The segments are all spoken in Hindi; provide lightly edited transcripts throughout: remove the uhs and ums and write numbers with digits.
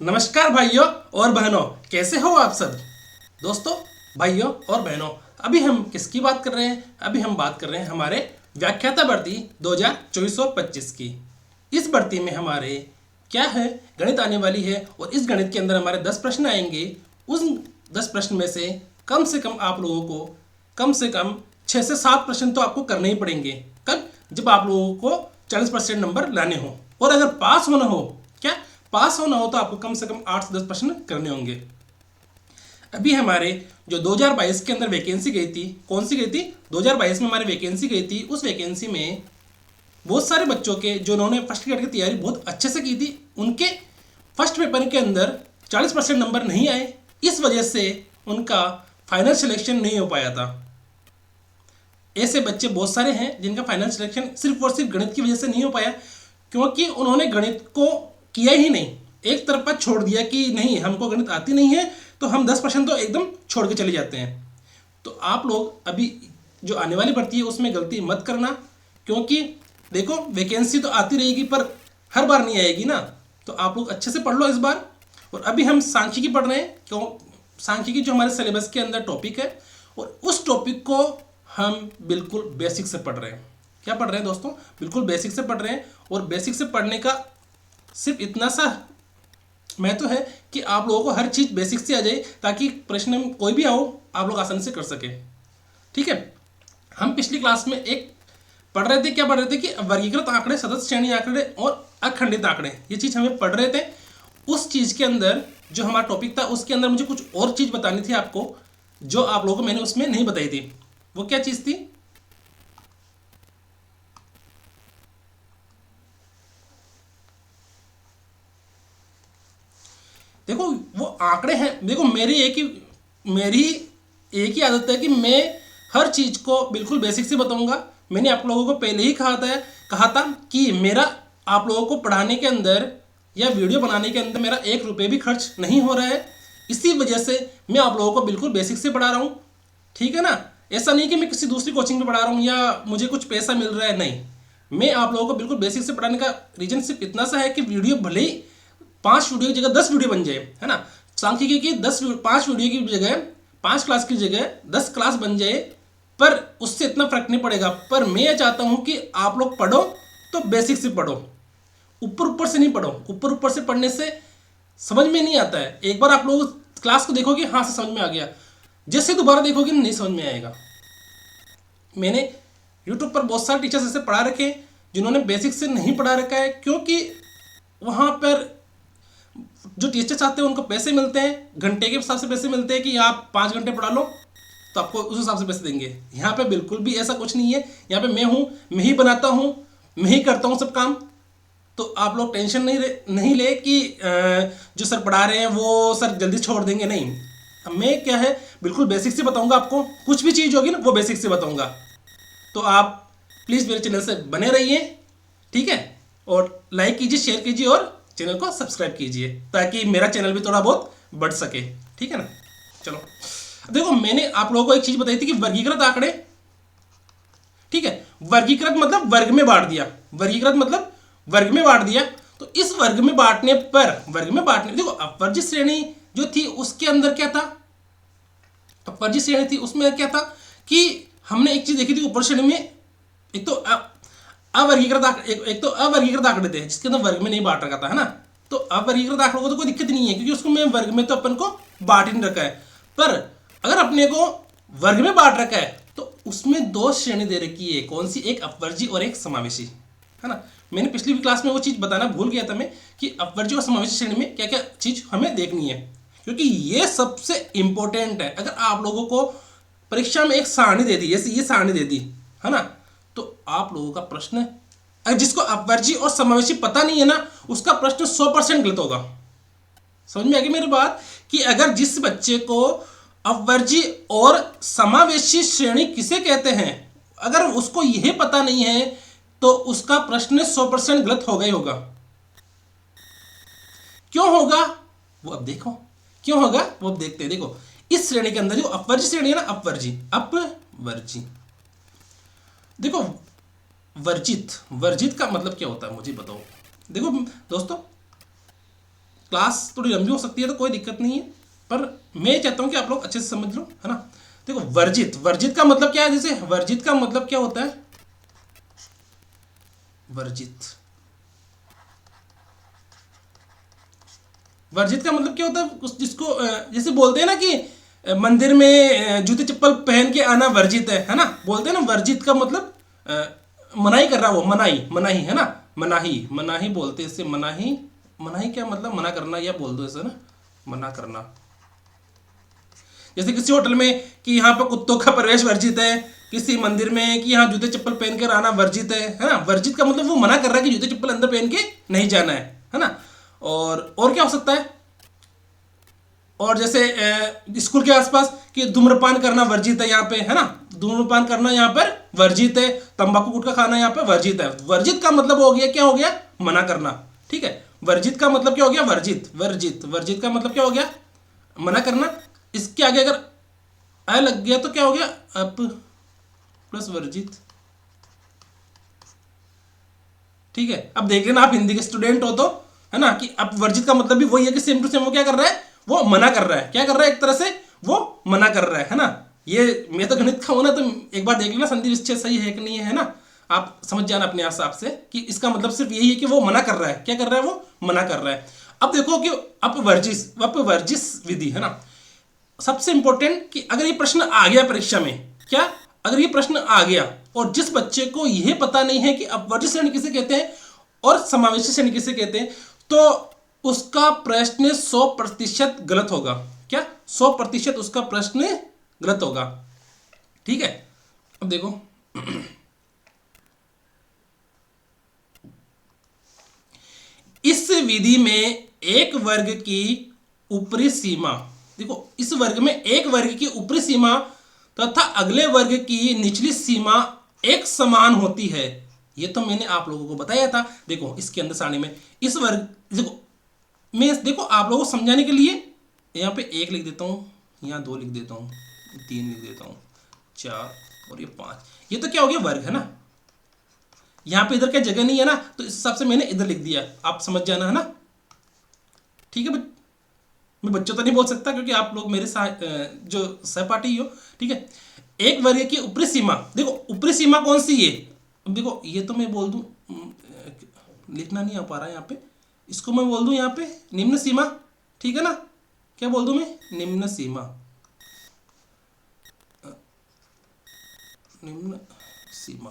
नमस्कार भाइयों और बहनों, कैसे हो आप सब। दोस्तों, भाइयों और बहनों, अभी हम किसकी बात कर रहे हैं? अभी हम बात कर रहे हैं हमारे व्याख्याता भर्ती 2024-25 की। इस भर्ती में हमारे क्या है, गणित आने वाली है और इस गणित के अंदर हमारे 10 प्रश्न आएंगे। उस 10 प्रश्न में से कम आप लोगों को कम से कम 6 से 7 प्रश्न तो आपको करने ही पड़ेंगे। कब? जब आप लोगों को 40% नंबर लाने हो। और अगर पास होना हो, क्या पास होना हो, तो आपको कम से कम 8 से 10 प्रश्न करने होंगे। अभी हमारे जो 2022 के अंदर वैकेंसी गई थी, कौन सी गई थी? 2022 में हमारी वैकेंसी गई थी। उस वैकेंसी में बहुत सारे बच्चों के जो उन्होंने फर्स्ट ग्रेड की तैयारी बहुत अच्छे से की थी, उनके फर्स्ट पेपर के अंदर 40% नंबर नहीं आए। इस वजह से उनका फाइनल सिलेक्शन नहीं हो पाया था। ऐसे बच्चे बहुत सारे हैं जिनका फाइनल सिलेक्शन सिर्फ और सिर्फ गणित की वजह से नहीं हो पाया, क्योंकि उन्होंने गणित को किया ही नहीं, एक तरफा छोड़ दिया कि नहीं, हमको गणित आती नहीं है, तो हम 10% तो एकदम छोड़ के चले जाते हैं। तो आप लोग अभी जो आने वाली भर्ती है उसमें गलती मत करना, क्योंकि देखो वैकेंसी तो आती रहेगी पर हर बार नहीं आएगी ना। तो आप लोग अच्छे से पढ़ लो इस बार। और अभी हम सांख्यिकी पढ़ रहे हैं, क्यों? सांख्यिकी जो हमारे सिलेबस के अंदर टॉपिक है, और उस टॉपिक को हम बिल्कुल बेसिक से पढ़ रहे हैं। क्या पढ़ रहे हैं दोस्तों? बिल्कुल बेसिक से पढ़ रहे हैं। और बेसिक से पढ़ने का सिर्फ इतना सा महत्व है कि आप लोगों को हर चीज़ बेसिक से आ जाए, ताकि प्रश्न में कोई भी आओ आप लोग आसानी से कर सके। ठीक है। हम पिछली क्लास में एक पढ़ रहे थे, क्या पढ़ रहे थे कि वर्गीकृत आंकड़े, सतत श्रेणी आंकड़े और अखंडित आंकड़े, ये चीज़ हमें पढ़ रहे थे। उस चीज़ के अंदर जो हमारा टॉपिक था उसके अंदर मुझे कुछ और चीज़ बतानी थी आपको, जो आप लोगों को मैंने उसमें नहीं बताई थी। वो क्या चीज़ थी? देखो वो आंकड़े हैं। देखो मेरी एक ही आदत है कि मैं हर चीज़ को बिल्कुल बेसिक से बताऊंगा। मैंने आप लोगों को पहले ही कहा था कि मेरा आप लोगों को पढ़ाने के अंदर या वीडियो बनाने के अंदर मेरा 1 रुपये भी खर्च नहीं हो रहा है। इसी वजह से मैं आप लोगों को बिल्कुल बेसिक से पढ़ा रहा हूँ। ठीक है ना? ऐसा नहीं कि मैं किसी दूसरी कोचिंग में पढ़ा रहा हूँ या मुझे कुछ पैसा मिल रहा है, नहीं। मैं आप लोगों को बिल्कुल बेसिक से पढ़ाने का रीजन सिर्फ इतना सा है कि वीडियो भले ही 5 वीडियो की जगह 10 वीडियो बन जाए, है ना। सांख्यिकी की 5 वीडियो की जगह 5 क्लास की जगह 10 क्लास बन जाए, पर उससे इतना फर्क नहीं पड़ेगा। पर मैं ये चाहता हूं कि आप लोग पढ़ो तो बेसिक से पढ़ो, ऊपर ऊपर से नहीं पढ़ो। ऊपर ऊपर से पढ़ने से समझ में नहीं आता है। एक बार आप लोग क्लास को देखोगे, हाँ से समझ में आ गया, जैसे दोबारा देखोगे नहीं समझ में आएगा। मैंने यूट्यूब पर बहुत सारे टीचर्स ऐसे पढ़ा रखे हैं जिन्होंने बेसिक से नहीं पढ़ा रखा है, क्योंकि वहाँ पर जो टीचर्स आते हैं उनको पैसे मिलते हैं, घंटे के हिसाब से पैसे मिलते हैं कि आप 5 घंटे पढ़ा लो तो आपको उस हिसाब से पैसे देंगे। यहाँ पे बिल्कुल भी ऐसा कुछ नहीं है। यहाँ पे मैं हूँ, मैं ही बनाता हूँ, मैं ही करता हूँ सब काम। तो आप लोग टेंशन नहीं ले कि जो सर पढ़ा रहे हैं वो सर जल्दी छोड़ देंगे, नहीं। अब मैं क्या है, बिल्कुल बेसिक से बताऊंगा आपको। कुछ भी चीज़ होगी ना वो बेसिक से बताऊंगा। तो आप प्लीज़ मेरे चैनल से बने रहिए, ठीक है। और लाइक कीजिए, शेयर कीजिए और चैनल को सब्सक्राइब कीजिए, ताकि मेरा चैनल भी थोड़ा बहुत बढ़ सके। ठीक है ना? चलो देखो, मैंने आप लोगों को एक चीज़ बताई थी कि वर्गीकृत आंकड़े, ठीक है। वर्गीकृत मतलब वर्ग में बांट दिया, वर्गीकृत मतलब वर्ग में बांट दिया। तो इस वर्ग में बांटने देखो, अपवर्जित श्रेणी जो थी उसके अंदर क्या था, अपवर्जित श्रेणी थी उसमें क्या था कि हमने एक चीज देखी थी ऊपर श्रेणी में, एक तो अवर्गीकृत आंकड़े, एक तो अवर्गीकृत आंकड़े थे जिसके अंदर वर्ग में नहीं बांट रखा था, है ना। तो अवर्गीकृत आंकड़ों को तो कोई दिक्कत नहीं है, क्योंकि उसको मैं वर्ग में तो अपन को बांट ही नहीं रखा है। पर अगर अपने को वर्ग में बांट रखा है तो उसमें 2 श्रेणी दे रखी है। कौन सी? एक अपवर्जी और एक समावेशी, है ना। मैंने पिछली क्लास में वो चीज़ बताना भूल गया था मैं, कि अपवर्जी और समावेशी श्रेणी में क्या क्या चीज़ हमें देखनी है, क्योंकि ये सबसे इंपॉर्टेंट है। अगर आप लोगों को परीक्षा में एक सारणी दे दी, जैसे ये सारणी दे दी, है ना, तो आप लोगों का प्रश्न, अगर जिसको अपवर्जी और समावेशी पता नहीं है ना, उसका प्रश्न 100% गलत होगा। समझ में आ गई मेरी बात? कि अगर जिस बच्चे को अपवर्जी और समावेशी श्रेणी किसे कहते हैं, अगर उसको यह पता नहीं है तो उसका प्रश्न 100% गलत होगा ही होगा। क्यों होगा वो अब देखो, क्यों होगा वो अब देखते हैं। देखो, इस श्रेणी के अंदर जो अपवर्जी श्रेणी है ना, अपवर्जी, देखो वर्जित का मतलब क्या होता है मुझे बताओ। देखो दोस्तों, क्लास थोड़ी लंबी हो सकती है तो कोई दिक्कत नहीं है, पर मैं चाहता हूँ कि आप लोग अच्छे से समझ लो, है ना। देखो वर्जित, वर्जित का मतलब क्या है, जैसे वर्जित का मतलब क्या होता है, वर्जित, वर्जित का मतलब क्या होता है, जिसको जैसे बोलते हैं ना कि मंदिर में जूते चप्पल पहन के आना वर्जित है ना, बोलते हैं ना वर्जित का मतलब मनाही कर रहा, वो मनाही, मनाही है ना, मनाही, मनाही बोलते हैं इसे, मनाही, मनाही क्या मतलब मना करना, या बोल दो ऐसा ना, मना करना। जैसे किसी होटल में कि यहाँ पर कुत्तों का प्रवेश वर्जित है, किसी मंदिर में कि यहाँ जूते चप्पल पहन कर आना वर्जित है ना। वर्जित का मतलब वो मना कर रहा है कि जूते चप्पल अंदर पहन के नहीं जाना है ना। और क्या हो सकता है, और जैसे स्कूल के आसपास कि धूम्रपान करना वर्जित है यहाँ पे, है ना, धूम्रपान करना यहाँ पर वर्जित है, तंबाकू गुटखा खाना यहाँ पे वर्जित है। वर्जित का मतलब हो गया, क्या हो गया, मना करना, ठीक है। वर्जित का मतलब क्या हो गया, वर्जित, वर्जित, वर्जित का मतलब क्या हो गया, मना करना। इसके आगे अगर आ लग गया तो क्या हो गया, अप प्लस वर्जित, ठीक है। अब देख लेना, आप हिंदी के स्टूडेंट हो तो, है ना, कि अब वर्जित का मतलब भी वही है कि सेम टू सेम वो क्या कर रहा है, वो मना कर रहा है, क्या कर रहा है, एक तरह से वो मना कर रहा है ना। ये मैं तो गणित का हूं ना, तो एक बार देख लेना संधि विच्छेद सही है कि नहीं है ना, आप समझ जाना अपने हिसाब से कि इसका मतलब सिर्फ यही है कि वो मना कर रहा है, क्या कर रहा है, वो मना कर रहा है। अब देखो कि अपवर्जिस, अपवर्जिस विधि, है ना, सबसे इंपॉर्टेंट कि अगर ये प्रश्न आ गया परीक्षा में, क्या, अगर ये प्रश्न आ गया और जिस बच्चे को यह पता नहीं है कि अपवर्जित श्रेणी किसे कहते हैं और समावेशी श्रेणी किसे कहते हैं, तो उसका प्रश्न 100% गलत होगा। क्या, 100% उसका प्रश्न गलत होगा, ठीक है। अब देखो इस विधि में एक वर्ग की ऊपरी सीमा, देखो इस वर्ग में एक वर्ग की ऊपरी सीमा तथा अगले वर्ग की निचली सीमा एक समान होती है। ये तो मैंने आप लोगों को बताया था। देखो इसके अंदर सारणी में इस वर्ग, देखो मैं, देखो आप लोगों को समझाने के लिए यहाँ पे 1 लिख देता हूँ, यहाँ 2 लिख देता हूँ, 3 लिख देता हूँ, 4 और ये 5। ये तो क्या हो गया, वर्ग है ना। यहाँ पे इधर क्या जगह नहीं है ना, तो इस हिसाब से मैंने इधर लिख दिया, आप समझ जाना, है ना, ठीक है। मैं बच्चों तो नहीं बोल सकता क्योंकि आप लोग मेरे साथ जो सहपाठी हो, ठीक है। एक वर्ग की ऊपरी सीमा, देखो ऊपरी सीमा कौन सी है, अब देखो ये तो मैं बोल दूं, लिखना नहीं आ पा रहा है यहाँ पे, इसको मैं बोल दूं यहाँ पे निम्न सीमा, ठीक है ना। क्या बोल दूं मैं, निम्न सीमा, निम्न सीमा,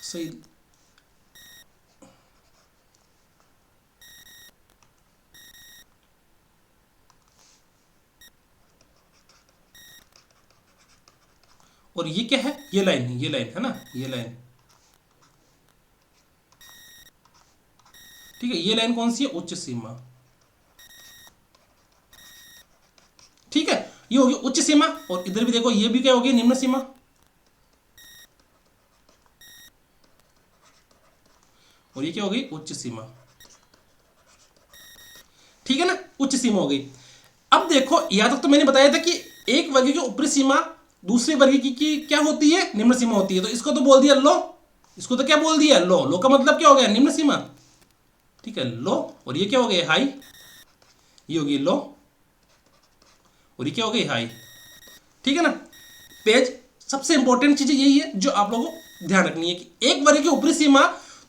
सही। और ये क्या है, ये लाइन, ये लाइन है ना, ये लाइन, ठीक है। ये लाइन कौन सी है, उच्च सीमा, ठीक है। ये होगी उच्च सीमा, और इधर भी देखो ये भी क्या होगी, निम्न सीमा, और ये क्या होगी, उच्च सीमा, ठीक है ना, उच्च सीमा हो गई। अब देखो यहां तक तो मैंने बताया था कि एक वर्ग की ऊपरी सीमा दूसरे वर्ग की क्या होती है, निम्न सीमा होती है। तो इसको तो बोल दिया लो, इसको तो क्या बोल दिया, लो। लो का मतलब क्या हो गया, निम्न सीमा, ठीक है, लो। और ये क्या हो गया, हाई, ये होगी लो, और ये क्या हो गई, हाई, ठीक है ना। पेज सबसे इंपॉर्टेंट चीज यही है जो आप लोगों को ध्यान रखनी है कि एक वर्ग की ऊपरी सीमा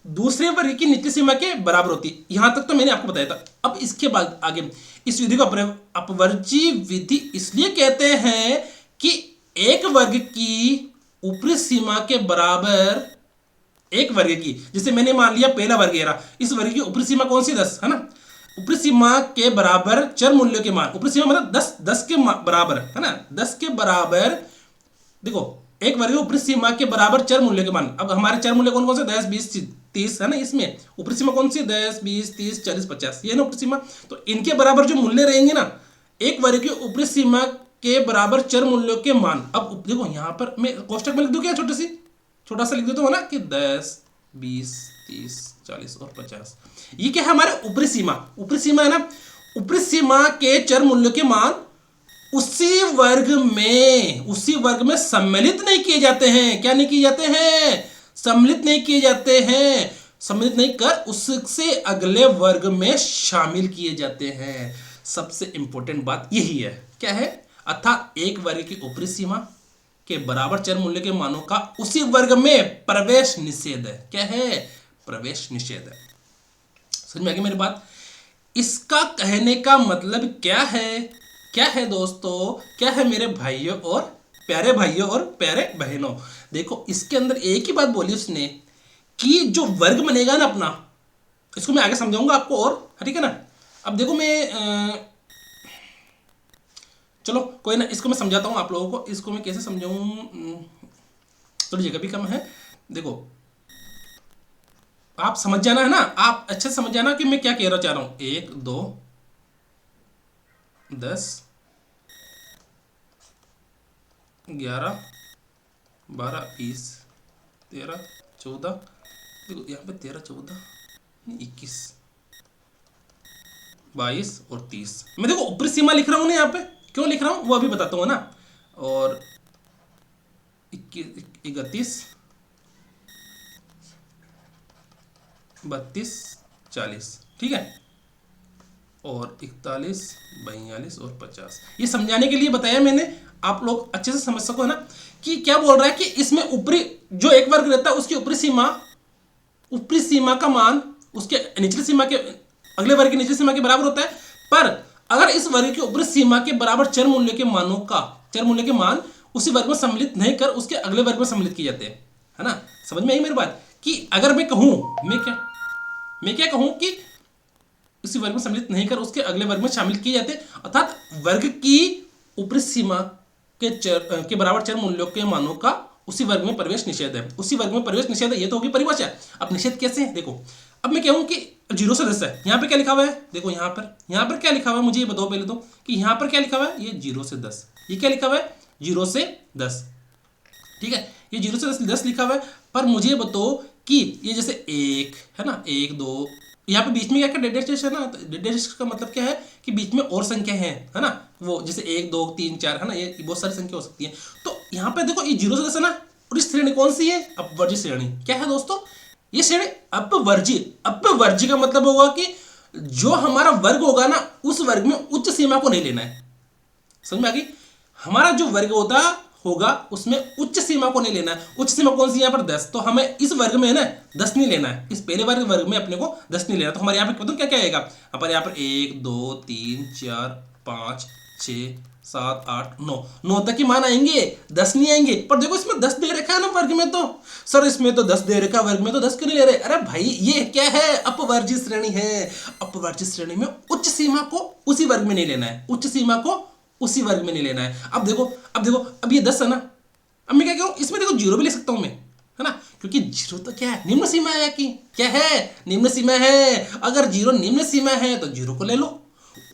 दूसरे वर्ग की निचली सीमा के बराबर होती है। यहां तक तो मैंने आपको बताया था। अब इसके बाद आगे इस विधि को अपवर्जी विधि इसलिए कहते हैं कि एक वर्ग की ऊपरी सीमा के बराबर, एक वर्ग की, जैसे मैंने मान लिया पहला वर्ग era, इस वर्ग की ऊपरी सीमा कौन सी, 10, है ना। ऊपरी सीमा के बराबर चर मूल्यों के मान, ऊपरी सीमा मतलब 10, 10 के बराबर, है ना, 10 के बराबर। देखो एक वर्ग ऊपरी सीमा के बराबर चर मूल्य के मान, अब हमारे चर मूल्य कौन कौन से, 10, 20, 30, है ना। इसमें ऊपरी सीमा कौन सी, 10, 20, 30, 40, 50, ये ना ऊपरी सीमा। तो इनके बराबर जो मूल्य रहेंगे ना, एक वर्ग की ऊपरी सीमा के बराबर चर मूल्यों के मान। अब देखो यहां पर मैं कोष्टक में लिख दूं क्या, छोटा सा लिख देता हूं ना कि 10, 20, 30, 40 और 50। ये क्या है, हमारे ऊपरी सीमा, ऊपरी सीमा है ना। ऊपरी सीमा के चर मूल्यों के मान उसी वर्ग में सम्मिलित नहीं किए जाते हैं। क्या नहीं किए जाते हैं, सम्मिलित नहीं किए जाते हैं। सम्मिलित नहीं कर उससे अगले वर्ग में शामिल किए जाते हैं। सबसे इंपॉर्टेंट बात यही है, क्या है, अर्थात एक वर्ग की ऊपरी सीमा के बराबर चर मूल्य के मानों का उसी वर्ग में प्रवेश निषेध है। क्या है, प्रवेश निषेध है। समझ में आ गई मेरी बात? इसका कहने का मतलब क्या है दोस्तों, क्या है मेरे भाइयों और प्यारे बहनों? देखो इसके अंदर एक ही बात बोली उसने कि जो वर्ग बनेगा ना अपना, इसको मैं आगे समझाऊंगा आपको और, ठीक है ना। अब देखो चलो कोई ना, इसको मैं समझाता हूं आप लोगों को। इसको मैं कैसे समझाऊं, थोड़ी जगह भी कम है। देखो आप समझ जाना है ना, आप अच्छे से समझ जाना कि मैं क्या कहना चाह रहा हूं। 1 2 10 11 12 20 13 14, देखो यहाँ पे 13 14 21 22 और 30। मैं देखो ऊपरी सीमा लिख रहा हूँ ना, यहाँ पे क्यों लिख रहा हूँ वो अभी बताता हूँ ना। और 31 32 40, ठीक है, और 41 42 और 50। ये समझाने के लिए बताया मैंने, आप लोग अच्छे से समझ सको, है ना, कि क्या बोल रहा है कि इसमें ऊपरी जो एक वर्ग रहता है उसकी ऊपरी सीमा का मान उसके निचली सीमा के अगले वर्ग की निचली सीमा के बराबर होता है। पर अगर इस वर्ग की ऊपरी सीमा के बराबर चर मूल्य के मान उसी वर्ग में सम्मिलित नहीं कर उसके अगले वर्ग में सम्मिलित किए जाते हैं, है ना। समझ में आई मेरी बात? कि अगर मैं कहूं, मैं क्या कहूं कि उसी वर्ग में सम्मिलित नहीं कर उसके अगले वर्ग में शामिल किए जाते, अर्थात वर्ग की ऊपरी सीमा के बराबर चर मूल्यों के मानों का उसी वर्ग में प्रवेश निषेध है। उसी वर्ग में प्रवेश निषेध है, ये तो होगी परिभाषा। अब निषेध कैसे है, देखो अब मैं कहूं कि 0 से 10 है, यहाँ पे क्या लिखा हुआ है, देखो यहाँ पर क्या लिखा हुआ है, मुझे ये बताओ पहले तो कि यहाँ पर क्या लिखा हुआ है, ये 0 से 10, ये क्या लिखा हुआ है 0 से 10, ठीक है, ये 0 से 10 लिखा हुआ है। पर मुझे बताओ कि ये जैसे 1 है ना, 1 2, यहाँ पे बीच में क्या डेड डैश है ना, डेड डैश का मतलब क्या है कि बीच में और संख्या है ना, वो जैसे 1 2 3 4 है ना, ये बहुत सारी संख्या हो सकती है। तो यहाँ पे देखो ये 0 से 10 है ना, और इस श्रेणी कौन सी है, अपवर्जित श्रेणी। क्या है दोस्तों, ये श्रेणी अपवर्जित का मतलब होगा कि जो हमारा वर्ग होगा ना उस वर्ग में उच्च सीमा को नहीं लेना है। समझ में आ गई? हमारा जो वर्ग होगा उसमें उच्च सीमा को नहीं लेना है। उच्च सीमा कौन सी, यहाँ पर 10, तो हमें इस वर्ग में है ना 10 नहीं लेना है, इस पहले वर्ग में अपने को 10 नहीं लेना। तो हमारे यहाँ पे बताओ क्या क्या आएगा, अपन यहाँ पर 1 2 3 4 5 6 7 8 9 तक ही मान आएंगे, 10 नहीं आएंगे। पर देखो इसमें 10 दे रखा है ना वर्ग में, तो सर इसमें तो 10 दे रखा, वर्ग में तो 10 क्यों नहीं ले रहे? अरे भाई ये क्या है, अपवर्जित श्रेणी है। अपवर्जित श्रेणी में उच्च सीमा को उसी वर्ग में नहीं लेना है, उच्च सीमा को उसी वर्ग में नहीं लेना है। अब देखो अब ये 10 है ना, अब मैं क्या करूं, इसमें देखो 0 भी ले सकता हूं मैं, है ना, क्योंकि 0 तो क्या है, निम्न सीमा है कि क्या है, निम्न सीमा है। अगर 0 निम्न सीमा है तो 0 को ले लो,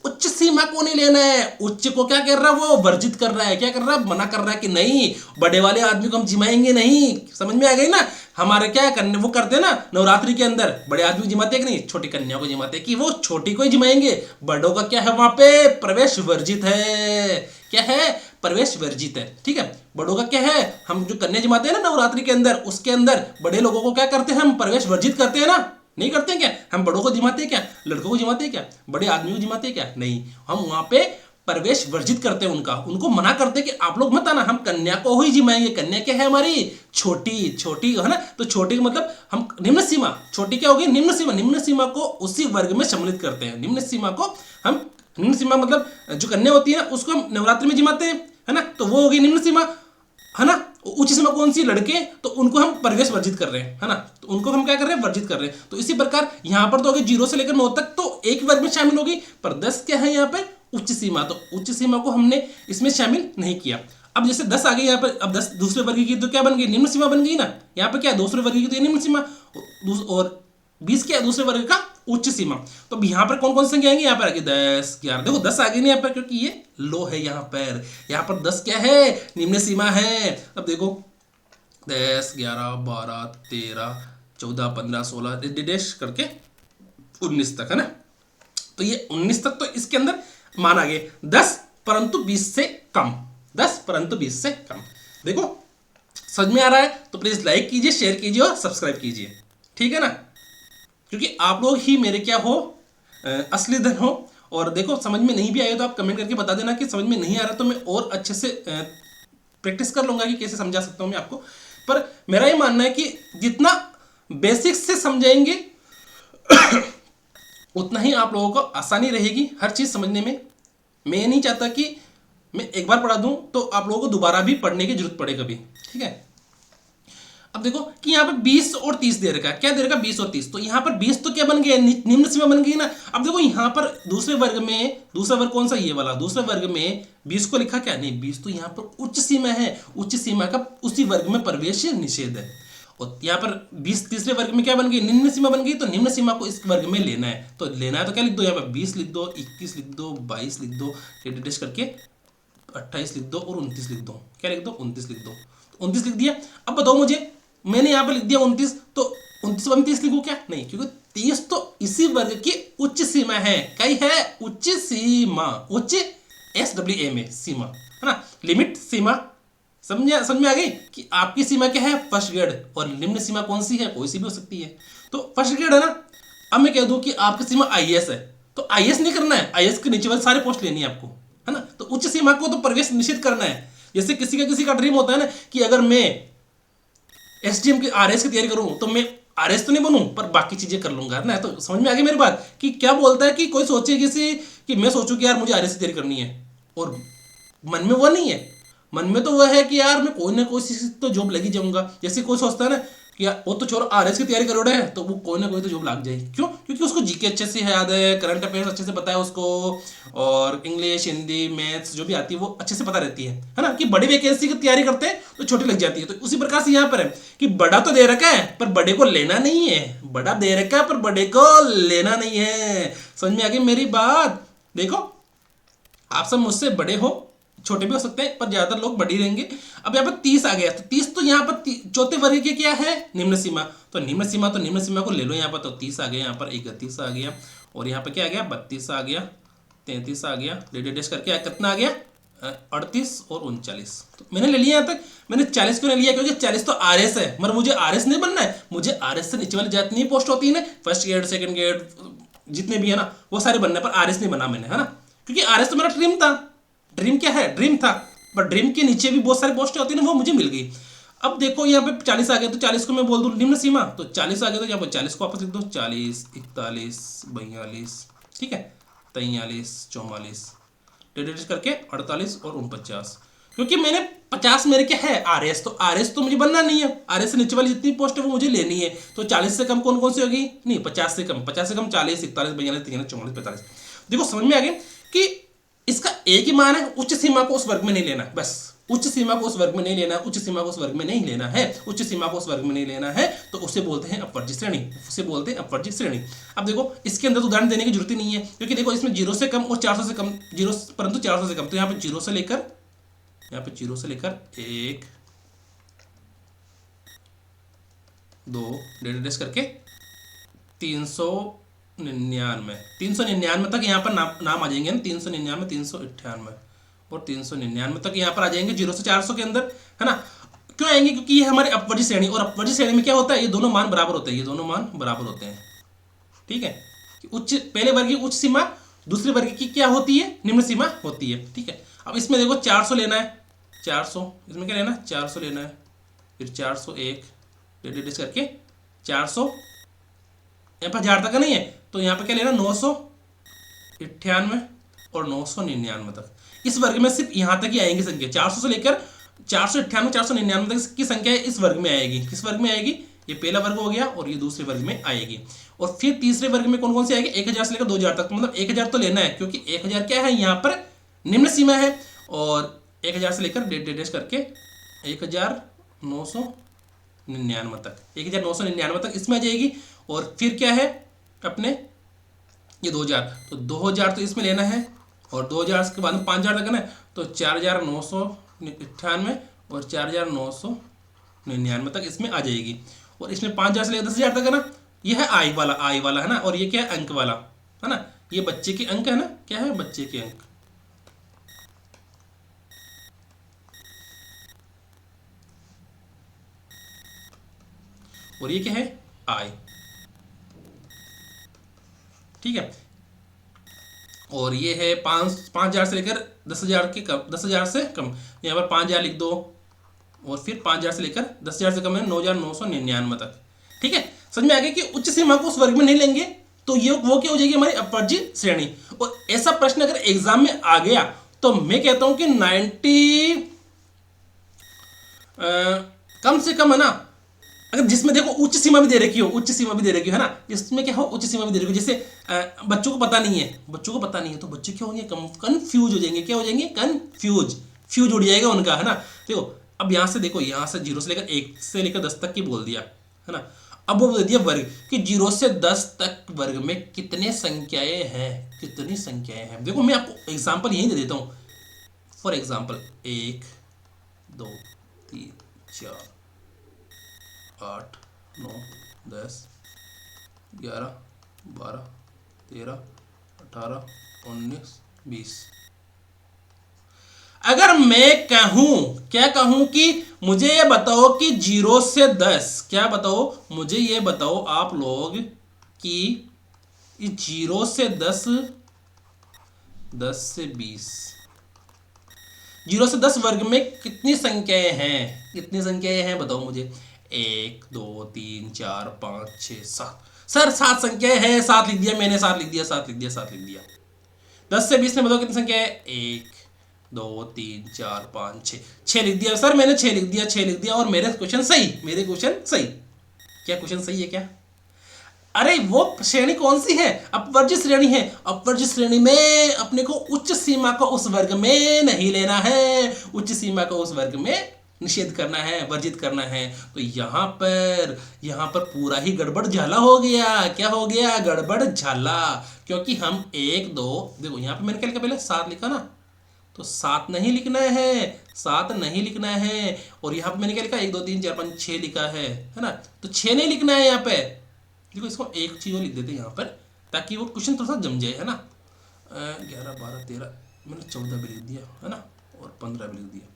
उच्च सीमा को नहीं लेना है। उच्च को क्या कर रहा है, वो वर्जित कर रहा है, क्या कर रहा है, मना कर रहा है कि नहीं, बड़े वाले आदमी को हम जिमाएंगे नहीं। समझ में आ गई ना? हमारे क्या करने वो करते हैं ना नवरात्रि के अंदर, बड़े आदमी को जिमाते कि नहीं, छोटी कन्या को जिमाते कि वो छोटी को ही जिमाएंगे, बड़ों का क्या है वहां पे प्रवेश वर्जित है। क्या है, प्रवेश वर्जित है, ठीक है। बड़ों का क्या है, हम जो कन्या जिमाते हैं ना नवरात्रि के अंदर, उसके अंदर बड़े लोगों को क्या करते हैं, हम प्रवेश वर्जित करते हैं ना, नहीं करते हैं क्या? हम बड़ों को जिमाते हैं क्या, लड़कों को जिमाते हैं क्या, बड़े आदमी को जिमाते हैं क्या? नहीं, हम वहां पे प्रवेश वर्जित करते हैं उनको मना करते हैं कि आप लोग मत आना, हम कन्या को ही जिमाएंगे। कन्या क्या है हमारी, छोटी है ना, तो छोटी का मतलब हम निम्न सीमा, छोटी क्या होगी, निम्न सीमा को उसी वर्ग में सम्मिलित करते हैं। निम्न सीमा मतलब जो कन्या होती है ना उसको हम नवरात्रि में जिमाते हैं, है ना, तो वो होगी निम्न सीमा, है ना। उच्च सीमा कौन सी, लड़के, तो उनको हम प्रवेश वर्जित कर रहे हैं, है ना, तो उनको हम क्या कर रहे हैं, वर्जित कर रहे हैं। तो इसी प्रकार यहाँ पर तो होगी 0 से लेकर 9 तक तो एक वर्ग में शामिल होगी, पर 10 क्या है यहाँ पर उच्च सीमा, तो उच्च सीमा को हमने इसमें शामिल नहीं किया। अब जैसे 10 आ गई यहाँ पर, अब 10 दूसरे वर्ग की तो क्या बन गई, निम्न सीमा बन गई ना। यहाँ पे क्या, दूसरे वर्ग की तो निम्न सीमा, और 20 क्या है दूसरे वर्ग का उच्च सीमा। तो अब यहाँ पर कौन कौन से संख्या आएंगे, यहाँ पर आगे 10 11, देखो 10 आ गई नहीं यहाँ पर, क्योंकि ये लो है यहाँ पर 10 क्या है, निम्न सीमा है। अब देखो 10 11 12 13 14 15 16 डेश करके 19 तक, है ना। तो ये 19 तक तो इसके अंदर मान आ गए 10 परंतु 20 से कम, 10 परंतु 20 से कम। देखो समझ में आ रहा है तो प्लीज लाइक कीजिए, शेयर कीजिए और सब्सक्राइब कीजिए, ठीक है ना। क्योंकि आप लोग ही मेरे क्या हो, असली धन हो। और देखो समझ में नहीं भी आए तो आप कमेंट करके बता देना कि समझ में नहीं आ रहा, तो मैं और अच्छे से प्रैक्टिस कर लूंगा कि कैसे समझा सकता हूं मैं आपको। पर मेरा ये मानना है कि जितना बेसिक्स से समझाएंगे उतना ही आप लोगों को आसानी रहेगी हर चीज़ समझने में। मैं ये नहीं चाहता कि मैं एक बार पढ़ा दूं तो आप लोगों को दोबारा भी पढ़ने की जरूरत पड़े कभी, ठीक है। अब देखो कि यहाँ पर 20 और 30 दे रखा है, क्या दे रखा है 20 और 30, तो यहाँ पर 20 तो क्या बन गया, निम्न सीमा बन गई ना। अब देखो यहाँ पर दूसरे वर्ग में, दूसरा वर्ग कौन सा, ये वाला, दूसरे वर्ग में 20 को लिखा क्या, नहीं 20 तो यहाँ पर उच्च सीमा है, उच्च सीमा का उसी वर्ग में प्रवेश निषेध है। और यहाँ पर 20 तीसरे वर्ग में क्या बन गई, निम्न सीमा बन गई, तो निम्न सीमा को इस वर्ग में लेना है, तो लेना है तो क्या लिख दो यहाँ पर 20 लिख दो, 21 लिख दो, 22 लिख दो, डेश करके 28 लिख दो और 29 लिख दो, क्या लिख दो 29 लिख दो, 29 लिख दिया। अब बताओ मुझे, मैंने यहाँ पर लिख दिया 29, तो 29 में 30 लिखूं क्या, नहीं, क्योंकि 30 तो इसी वर्ग की उच्च सीमा है, कई है उच्च सीमा, उच्च SWA में सीमा है ना, लिमिट सीमा। समझ में आ गई कि आपकी सीमा क्या है, फर्स्ट ग्रेड, और निम्न सीमा कौन सी है, कोई सी भी हो सकती है, तो फर्स्ट ग्रेड है ना। अब मैं कह दूं कि आपकी सीमा IAS है, तो IAS नहीं करना है, IAS के नीचे वाले सारे पोस्ट लेनी है आपको, है ना। तो उच्च सीमा को तो प्रवेश निश्चित करना है। जैसे किसी का ड्रीम होता है ना कि अगर मैं SDM की RS की तैयारी करूं तो मैं RS तो नहीं बनूं पर बाकी चीजें कर लूंगा, है ना। तो समझ में आ गई मेरी बात कि क्या बोलता है कि कोई सोचे कि मैं सोचूं कि यार मुझे RS की तैयारी करनी है, और मन में वो नहीं है, मन में तो वह है कि यार मैं कोई ना कोई चीज तो जॉब लगी जाऊंगा। जैसे कोई सोचता है ना कि यार वो तो छोरा RS की तैयारी करोड़े है तो वो कोई ना कोई तो जॉब लग जाए, क्यों, क्योंकि उसको जीके अच्छे से याद है, करंट अफेयर्स अच्छे से पता है उसको, और इंग्लिश हिंदी मैथ्स जो भी आती है वो अच्छे से पता रहती है ना। कि बड़ी वैकेंसी की तैयारी करते हैं तो छोटी लग जाती है, तो उसी प्रकार से यहाँ पर है कि बड़ा तो दे रखा है पर बड़े को लेना नहीं है, बड़ा दे रखा है पर बड़े को लेना नहीं है। समझ में आ गई मेरी बात। देखो आप सब मुझसे बड़े हो, छोटे भी हो सकते हैं पर ज्यादातर लोग बड़े रहेंगे। अब यहाँ पर 30 आ गया, तो 30 तो यहाँ पर चौथे वर्ग के क्या है, निम्न सीमा, तो निम्न सीमा को ले लो यहाँ पर, तो 30 आ गया, यहाँ पर 31 आ गया, और यहाँ पर क्या आ गया 32 आ गया, 33 आ गया, डेश करके कितना आ गया 38 और 39। तो मैंने ले लिया यहाँ तक। मैंने 40 क्यों नहीं लिया, क्योंकि 40 तो RS है, मगर मुझे RS नहीं बनना है, मुझे RS से नीचे वाली जितनी पोस्ट होती है ना, फर्स्ट ग्रेड सेकंड ग्रेड जितने भी है ना वो सारे बनने पर RS नहीं बना मैंने, है ना। क्योंकि RS तो मेरा ड्रीम था, ड्रीम क्या है, ड्रीम था, पर ड्रीम के नीचे भी बहुत सारी पोस्टें होती है ना, वो मुझे मिल गई। अब देखो यहाँ पे 40 आ गया, तो 40 को मैं बोल दूँ निम्न सीमा, तो 40 आ गया तो यहाँ पर 40 को वापस लिख दो, 40 41 42, ठीक है, 43 44, डेश करके 48 और 49। क्योंकि मैंने 50 मेरे क्या है RS, तो RS तो मुझे बनना नहीं है, RS से नीचे वाली जितनी पोस्ट है वो मुझे लेनी है, तो 40 से कम कौन कौन सी होगी, नहीं 50 से कम, 40 41 42 43 44 45। देखो समझ में आ गया कि इसका एक ही मान है, उच्च सीमा को उस वर्ग में नहीं लेना, बस उच्च सीमा को उस वर्ग में नहीं लेना, उच्च सीमा को उस वर्ग में नहीं लेना है, उच्च सीमा को उस वर्ग में नहीं लेना है, तो उसे बोलते हैं अपवर्जित श्रेणी, उसे बोलते हैं अपवर्जित श्रेणी। अब देखो इसके अंदर तो उदाहरण देने की जरूरत ही नहीं है, क्योंकि देखो इसमें 0 से कम और 400 से कम, जीरो परंतु 400 से कम, तो यहाँ पे 0 से लेकर, यहाँ पे 0 से लेकर 1 2 डेश करके 399 तक यहाँ पर नाम आ जाएंगे ना, 399 398 और 399 तक यहाँ पर आ जाएंगे 0 से 400 के अंदर, है ना। क्यों आएंगे, क्योंकि ये हमारे अपवर्जित श्रेणी, और अपवर्जित श्रेणी में क्या होता है, ये दोनों मान बराबर होते हैं, ये दोनों मान बराबर होते हैं, ठीक है। उच्च पहले वर्ग की उच्च सीमा, दूसरे वर्ग की क्या होती है, निम्न सीमा होती है, ठीक है। अब इसमें देखो 400 लेना है, 400 इसमें क्या लेना है 400 लेना है, फिर 401 डिवाइड करके 400, यहाँ पर 1000 तक नहीं है तो यहाँ पर क्या लेना 998 और 999 तक। इस वर्ग में सिर्फ यहाँ तक ही आएंगी संख्या, 400 से लेकर 498 499 तक की संख्या इस वर्ग में आएगी। किस वर्ग में आएगी, ये पहला वर्ग हो गया और ये दूसरे वर्ग में आएगी। और फिर तीसरे वर्ग में कौन कौन से आएगी, 1000 से लेकर 2000 तक, मतलब 1000 तो लेना है क्योंकि 1000 क्या है यहाँ पर निम्न सीमा है, और 1000 से लेकर डेश करके 1999 तक, 1999 तक इसमें आ जाएगी। और फिर क्या है अपने ये 2000, तो 2000 तो इसमें लेना है, और 2000 के बाद में 5000 तक है ना, तो 4998 और 4999 तक इसमें आ जाएगी। और इसमें 5000 से लेकर 10000 तक है ना, ये है आई वाला है ना, और ये क्या है अंक वाला है ना, ये बच्चे के अंक है ना, क्या है बच्चे के अंक, और ये क्या है आई। ठीक है। और ये है 5,000 से लेकर 10,000 के कम, 10,000 से कम, यहाँ पर 5,000 लिख दो, और फिर 5,000 से लेकर 10,000 से कम है 9,999 तक। ठीक है, समझ में आ गया कि उच्च सीमा को उस वर्ग में नहीं लेंगे तो ये वो क्या हो जाएगी हमारी अपवर्जित श्रेणी। और ऐसा प्रश्न अगर एग्जाम में आ गया तो मैं कहता हूं कि 90 कम से कम है ना, अगर जिसमें देखो उच्च सीमा भी दे रखी हो, उच्च सीमा भी दे रखी हो, है ना, इसमें क्या हो उच्च सीमा भी दे रखी हो, जैसे बच्चों को पता नहीं है, बच्चों को पता नहीं है तो बच्चे क्या होंगे, कंफ्यूज हो जाएंगे, क्या हो जाएंगे, फ्यूज उड़ जाएगा उनका, है ना। देखो अब यहाँ से देखो, यहाँ से 0 से लेकर 1 से लेकर 10 तक की बोल दिया, है ना। अब वो दे दिया वर्ग कि 0 से 10 तक वर्ग में कितने संख्याएं हैं, कितनी संख्याएं हैं। देखो मैं आपको एग्जाम्पल यही दे देता हूँ, फॉर एग्जाम्पल 1 2 3 4 8 9 10 11 12 13 18 19 20। अगर मैं कहूं, क्या कहूं कि मुझे ये बताओ कि 0 से 10, क्या बताओ मुझे ये बताओ आप लोग कि 0 से 10, 10 से 20, 0 से 10 वर्ग में कितनी संख्याएं हैं, कितनी संख्याएं हैं बताओ मुझे। 1 2 3 4 5 6 7, सर 7 संख्याएं हैं, 7 लिख दिया मैंने, 7 लिख दिया, 7 लिख दिया, 7 लिख दिया। 10 से 20 में बताओ कितनी संख्या है, 1 2 3 4 5 6, 6 लिख दिया सर मैंने, 6 लिख दिया, 6 लिख दिया। और मेरे क्वेश्चन सही, मेरे क्वेश्चन सही, क्या क्वेश्चन सही है क्या? अरे वो श्रेणी कौन सी है, अपवर्जित श्रेणी है। अपवर्जित श्रेणी में अपने को उच्च सीमा को उस वर्ग में नहीं लेना है, उच्च सीमा को उस वर्ग में निषेध करना है, वर्जित करना है। तो यहाँ पर पूरा ही गड़बड़ झाला हो गया। क्या हो गया, गड़बड़ झाला। क्योंकि हम 1 2, देखो यहाँ पे मैंने क्या लिखा, पहले 7 लिखा ना, तो 7 नहीं लिखना है, 7 नहीं लिखना है। और यहाँ पे मैंने क्या लिखा, 1 2 3 4 5 6 लिखा है ना, तो 6 नहीं लिखना है यहाँ पे। देखो इसको एक चीज लिख देते हैं यहाँ पर, ताकि वो क्वेश्चन थोड़ा सा जम जाए, है ना। 11 12 13 मैंने 14 भी लिख दिया, है ना, और 15 भी लिख दिया।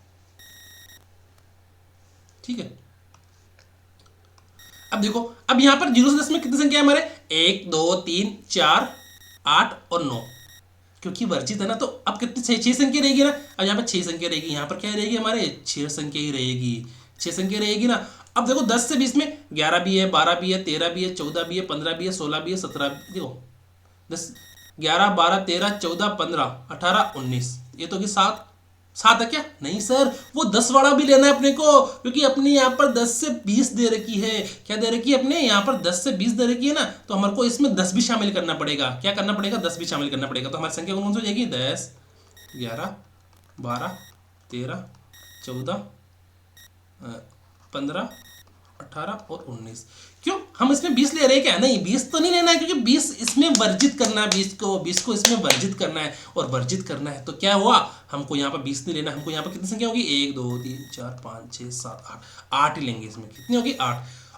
ठीक है, अब देखो, अब यहाँ पर 0 से 10 में कितनी संख्या है हमारे, 1 2 3 4 8 और 9, क्योंकि वर्जित है ना, तो अब कितनी 6 संख्या रहेगी ना। अब यहाँ पर 6 संख्या रहेगी, यहाँ पर क्या रहेगी हमारे, 6 संख्या ही रहेगी, 6 संख्या रहेगी ना। अब देखो 10 से 20 में 11 भी है, 12 भी है, 13 भी है, 14 भी है, 15 भी है, 16 भी है, 17 भी। देखो 10 11 12 13 14 15 18 19, ये तो कि 7 है क्या, नहीं सर, वो 10 वाला भी लेना है अपने को, क्योंकि अपने यहाँ पर 10 से 20 दे रखी है। क्या दे रखी है अपने यहाँ पर, 10 से 20 दे रखी है ना, तो हमारे को इसमें 10 भी शामिल करना पड़ेगा। क्या करना पड़ेगा, 10 भी शामिल करना पड़ेगा। तो हमारी संख्या कौन सी हो जाएगी, 10 11 12 13 14 15 18 और 19। क्यों हम इसमें 20 ले रहे हैं क्या, नहीं 20 तो नहीं लेना है, क्योंकि 20 इसमें वर्जित करना है, 20 को इसमें वर्जित करना है। और वर्जित करना है तो क्या हुआ, हमको यहाँ पर 20 नहीं लेना, हमको यहाँ पर कितनी संख्या होगी, 1 2 3 4 5 6 7 8, 8 ही लेंगे इसमें, कितनी होगी 8।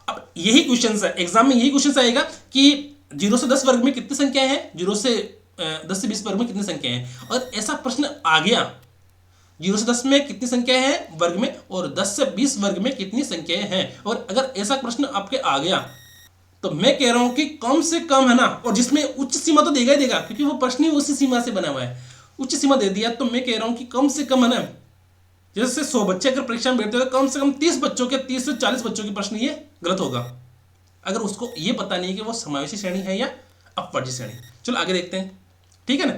अब यही क्वेश्चन है एग्जाम में, यही क्वेश्चन आएगा कि 0 से 10 वर्ग में कितनी संख्याएं हैं, 0 से 10 से 20 वर्ग में कितनी संख्याएं हैं। और ऐसा प्रश्न आ गया, 0 से 10 में कितनी संख्याएं हैं वर्ग में, और 10 से 20 वर्ग में कितनी संख्याएं हैं। और अगर ऐसा प्रश्न आपके आ गया तो मैं कह रहा हूं कि कम से कम, है ना, और जिसमें उच्च सीमा तो देगा ही देगा, क्योंकि वो प्रश्न ही उसी सीमा से बना हुआ है, उच्च सीमा दे दिया। तो मैं कह रहा हूं कि कम से कम, है ना, जैसे 100 बच्चे अगर परीक्षा में बैठते हैं तो कम से कम 30 बच्चों के, 30 से 40 बच्चों के प्रश्न ये गलत होगा, अगर उसको ये पता नहीं है कि वो समावेशी श्रेणी है या अपवर्जित श्रेणी। चलो आगे देखते हैं, ठीक है ना।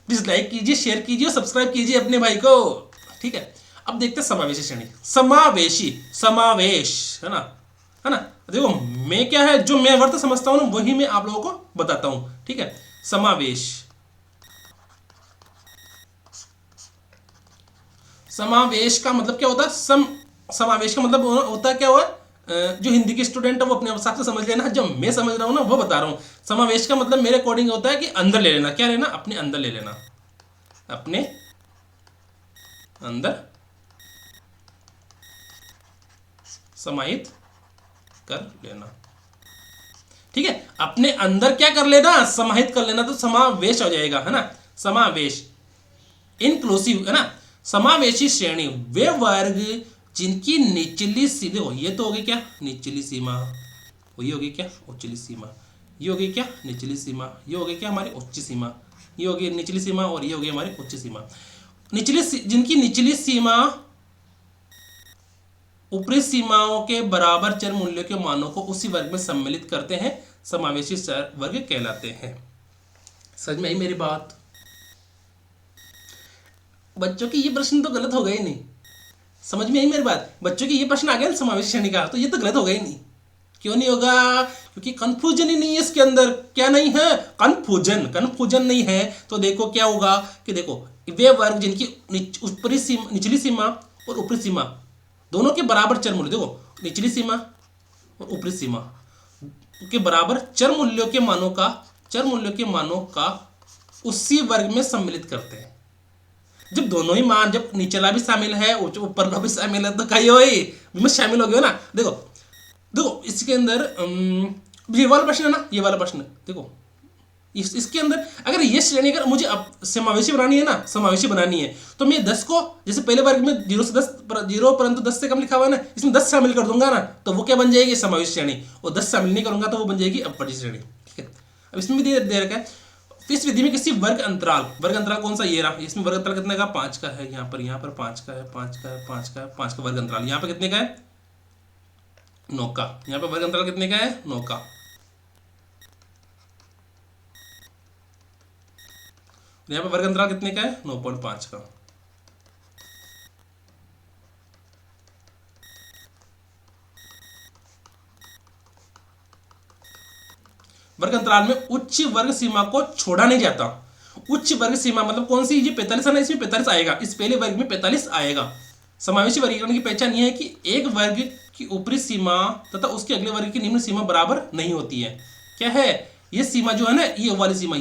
प्लीज लाइक कीजिए, शेयर कीजिए और सब्सक्राइब कीजिए अपने भाई को, ठीक है। अब देखते हैं समावेशी श्रेणी, समावेश, है ना। देखो मैं क्या है, जो मैं अर्थ समझता हूं ना, वही मैं आप लोगों को बताता हूं, ठीक है। समावेश का मतलब क्या होता है, समावेश का मतलब होता है क्या हुआ, जो हिंदी के स्टूडेंट है वो अपने हिसाब से समझ लेना, जब मैं समझ रहा हूं ना वो बता रहा हूं। समावेश का मतलब मेरे अकॉर्डिंग होता है कि अंदर ले लेना, क्या लेना, अपने अंदर ले लेना, अपने अंदर समाहित कर लेना, ठीक है। अपने अंदर क्या कर लेना, समाहित कर लेना, तो समावेश हो जाएगा, है ना। समावेश इंक्लूसिव, है ना। समावेशी श्रेणी वे वर्ग जिनकी निचली सीमा, ये तो होगी क्या निचली सीमा, वही होगी क्या उचली सीमा, ये हो गई क्या निचली सीमा, ये हो गई क्या हमारी उच्च सीमा, ये हो गई निचली सीमा और ये हो गई हमारी उच्च सीमा। जिनकी निचली सीमा ऊपरी सीमाओं के बराबर चर मूल्यों के मानों को उसी वर्ग में सम्मिलित करते हैं, समावेशी चर वर्ग कहलाते हैं। समझ में आई मेरी बात? बच्चों की ये प्रश्न तो गलत हो गए ही नहीं। समझ में आई मेरी बात? बच्चों की ये प्रश्न आ गया समावेशी श्रेणी का, तो ये तो गलत हो गया ही नहीं। क्यों नहीं होगा? क्योंकि कंफ्यूजन ही नहीं है इसके अंदर। क्या नहीं है? कंफ्यूजन नहीं है। तो देखो क्या होगा कि देखो वे वर्ग जिनकी ऊपरी सीमा, निचली सीमा और ऊपरी सीमा दोनों के बराबर चर मूल्य, देखो निचली सीमा और ऊपरी सीमा के बराबर चर मूल्यों के मानों का उसी वर्ग में सम्मिलित करते हैं। जब दोनों ही मान, जब निचला भी शामिल है ऊपरला भी शामिल है, तो कहीं शामिल हो गया ना। देखो इसके अंदर ये वाला प्रश्न है ना, ये वाला प्रश्न देखो इसके अंदर अगर ये श्रेणी अगर मुझे अब समावेशी बनानी है तो मैं 10 को, जैसे पहले वर्ग में 0 से 10 0 परंतु 10 से कम लिखा हुआ है ना, इसमें 10 शामिल कर दूंगा ना, तो वो क्या बन जाएगी समावेशी श्रेणी। और 10 शामिल नहीं करूंगा तो वो बन जाएगी अपवर्जी श्रेणी। ठीक है, अब इसमें भी दे रखा है। तो इस विधि में किसी वर्ग अंतराल कौन सा, ये रहा। इसमें वर्ग अंतराल कितने का? 5 का है। यहाँ पर 5 का है, 5 का है, 5 का है, 5 का वर्ग अंतराल। यहाँ पर कितने का है? 9 का। यहाँ पर वर्ग अंतराल कितने का है? 9 का। यहाँ पर वर्ग अंतराल कितने का है? 9.5 का। वर्ग अंतराल में उच्च वर्ग सीमा को छोड़ा नहीं जाता। उच्च वर्ग सीमा मतलब कौन सी? ये 45 है ना, इसमें 45 आएगा, इस पहले वर्ग में 45 आएगा। समावेशी वर्गीकरण की पहचान यह है कि एक वर्ग की ऊपरी सीमा तथा उसके अगले वर्ग की निम्न सीमा बराबर नहीं होती है। क्या है? ये सीमा जो है ना, ये वाली सीमा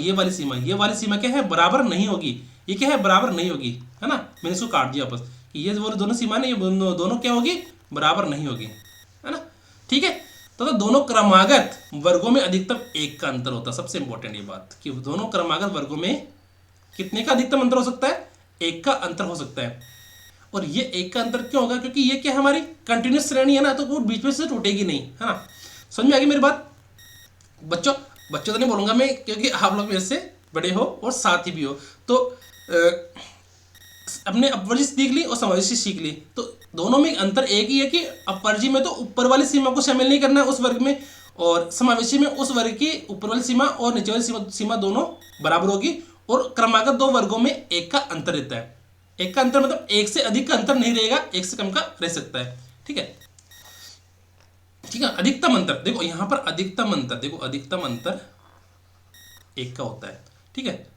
क्या है? बराबर नहीं होगी। ये क्या है? बराबर नहीं होगी, है ना। मैंने इसको काट दिया वापस कि ये वो दोनों सीमा नहीं, दोनों क्या होगी? बराबर नहीं होगी, है ना। ठीक है, तो दोनों क्रमागत वर्गों में अधिकतम 1 का अंतर होता है। सबसे इंपॉर्टेंट ये बात कि दोनों क्रमागत वर्गों में कितने का अधिकतम अंतर हो सकता है? 1 का अंतर हो सकता है। और ये 1 का अंतर क्यों होगा? क्योंकि ये क्या हमारी कंटिन्यूस श्रेणी है ना, तो वो बीच में से टूटेगी नहीं, है ना। समझ में आ गई मेरी बात? बच्चों तो नहीं बोलूंगा मैं, क्योंकि आप लोग मेरे से बड़े हो और साथी भी हो, तो अपने अपवर्जी सीख ली और समावेशी सीख ली। तो दोनों में अंतर एक ही है कि अपवर्जी में तो ऊपर वाली सीमा को शामिल नहीं करना है उस वर्ग में, और समावेशी में उस वर्ग की ऊपर वाली सीमा और नीचे वाली सीमा दोनों बराबर होगी। और क्रमागत 2 वर्गों में 1 का अंतर रहता है। 1 का अंतर मतलब 1 से अधिक का अंतर नहीं रहेगा, 1 से कम का रह सकता है। ठीक है, अधिकतम अंतर देखो, यहां पर अधिकतम अंतर देखो, अधिकतम अंतर 1 का होता है। ठीक है,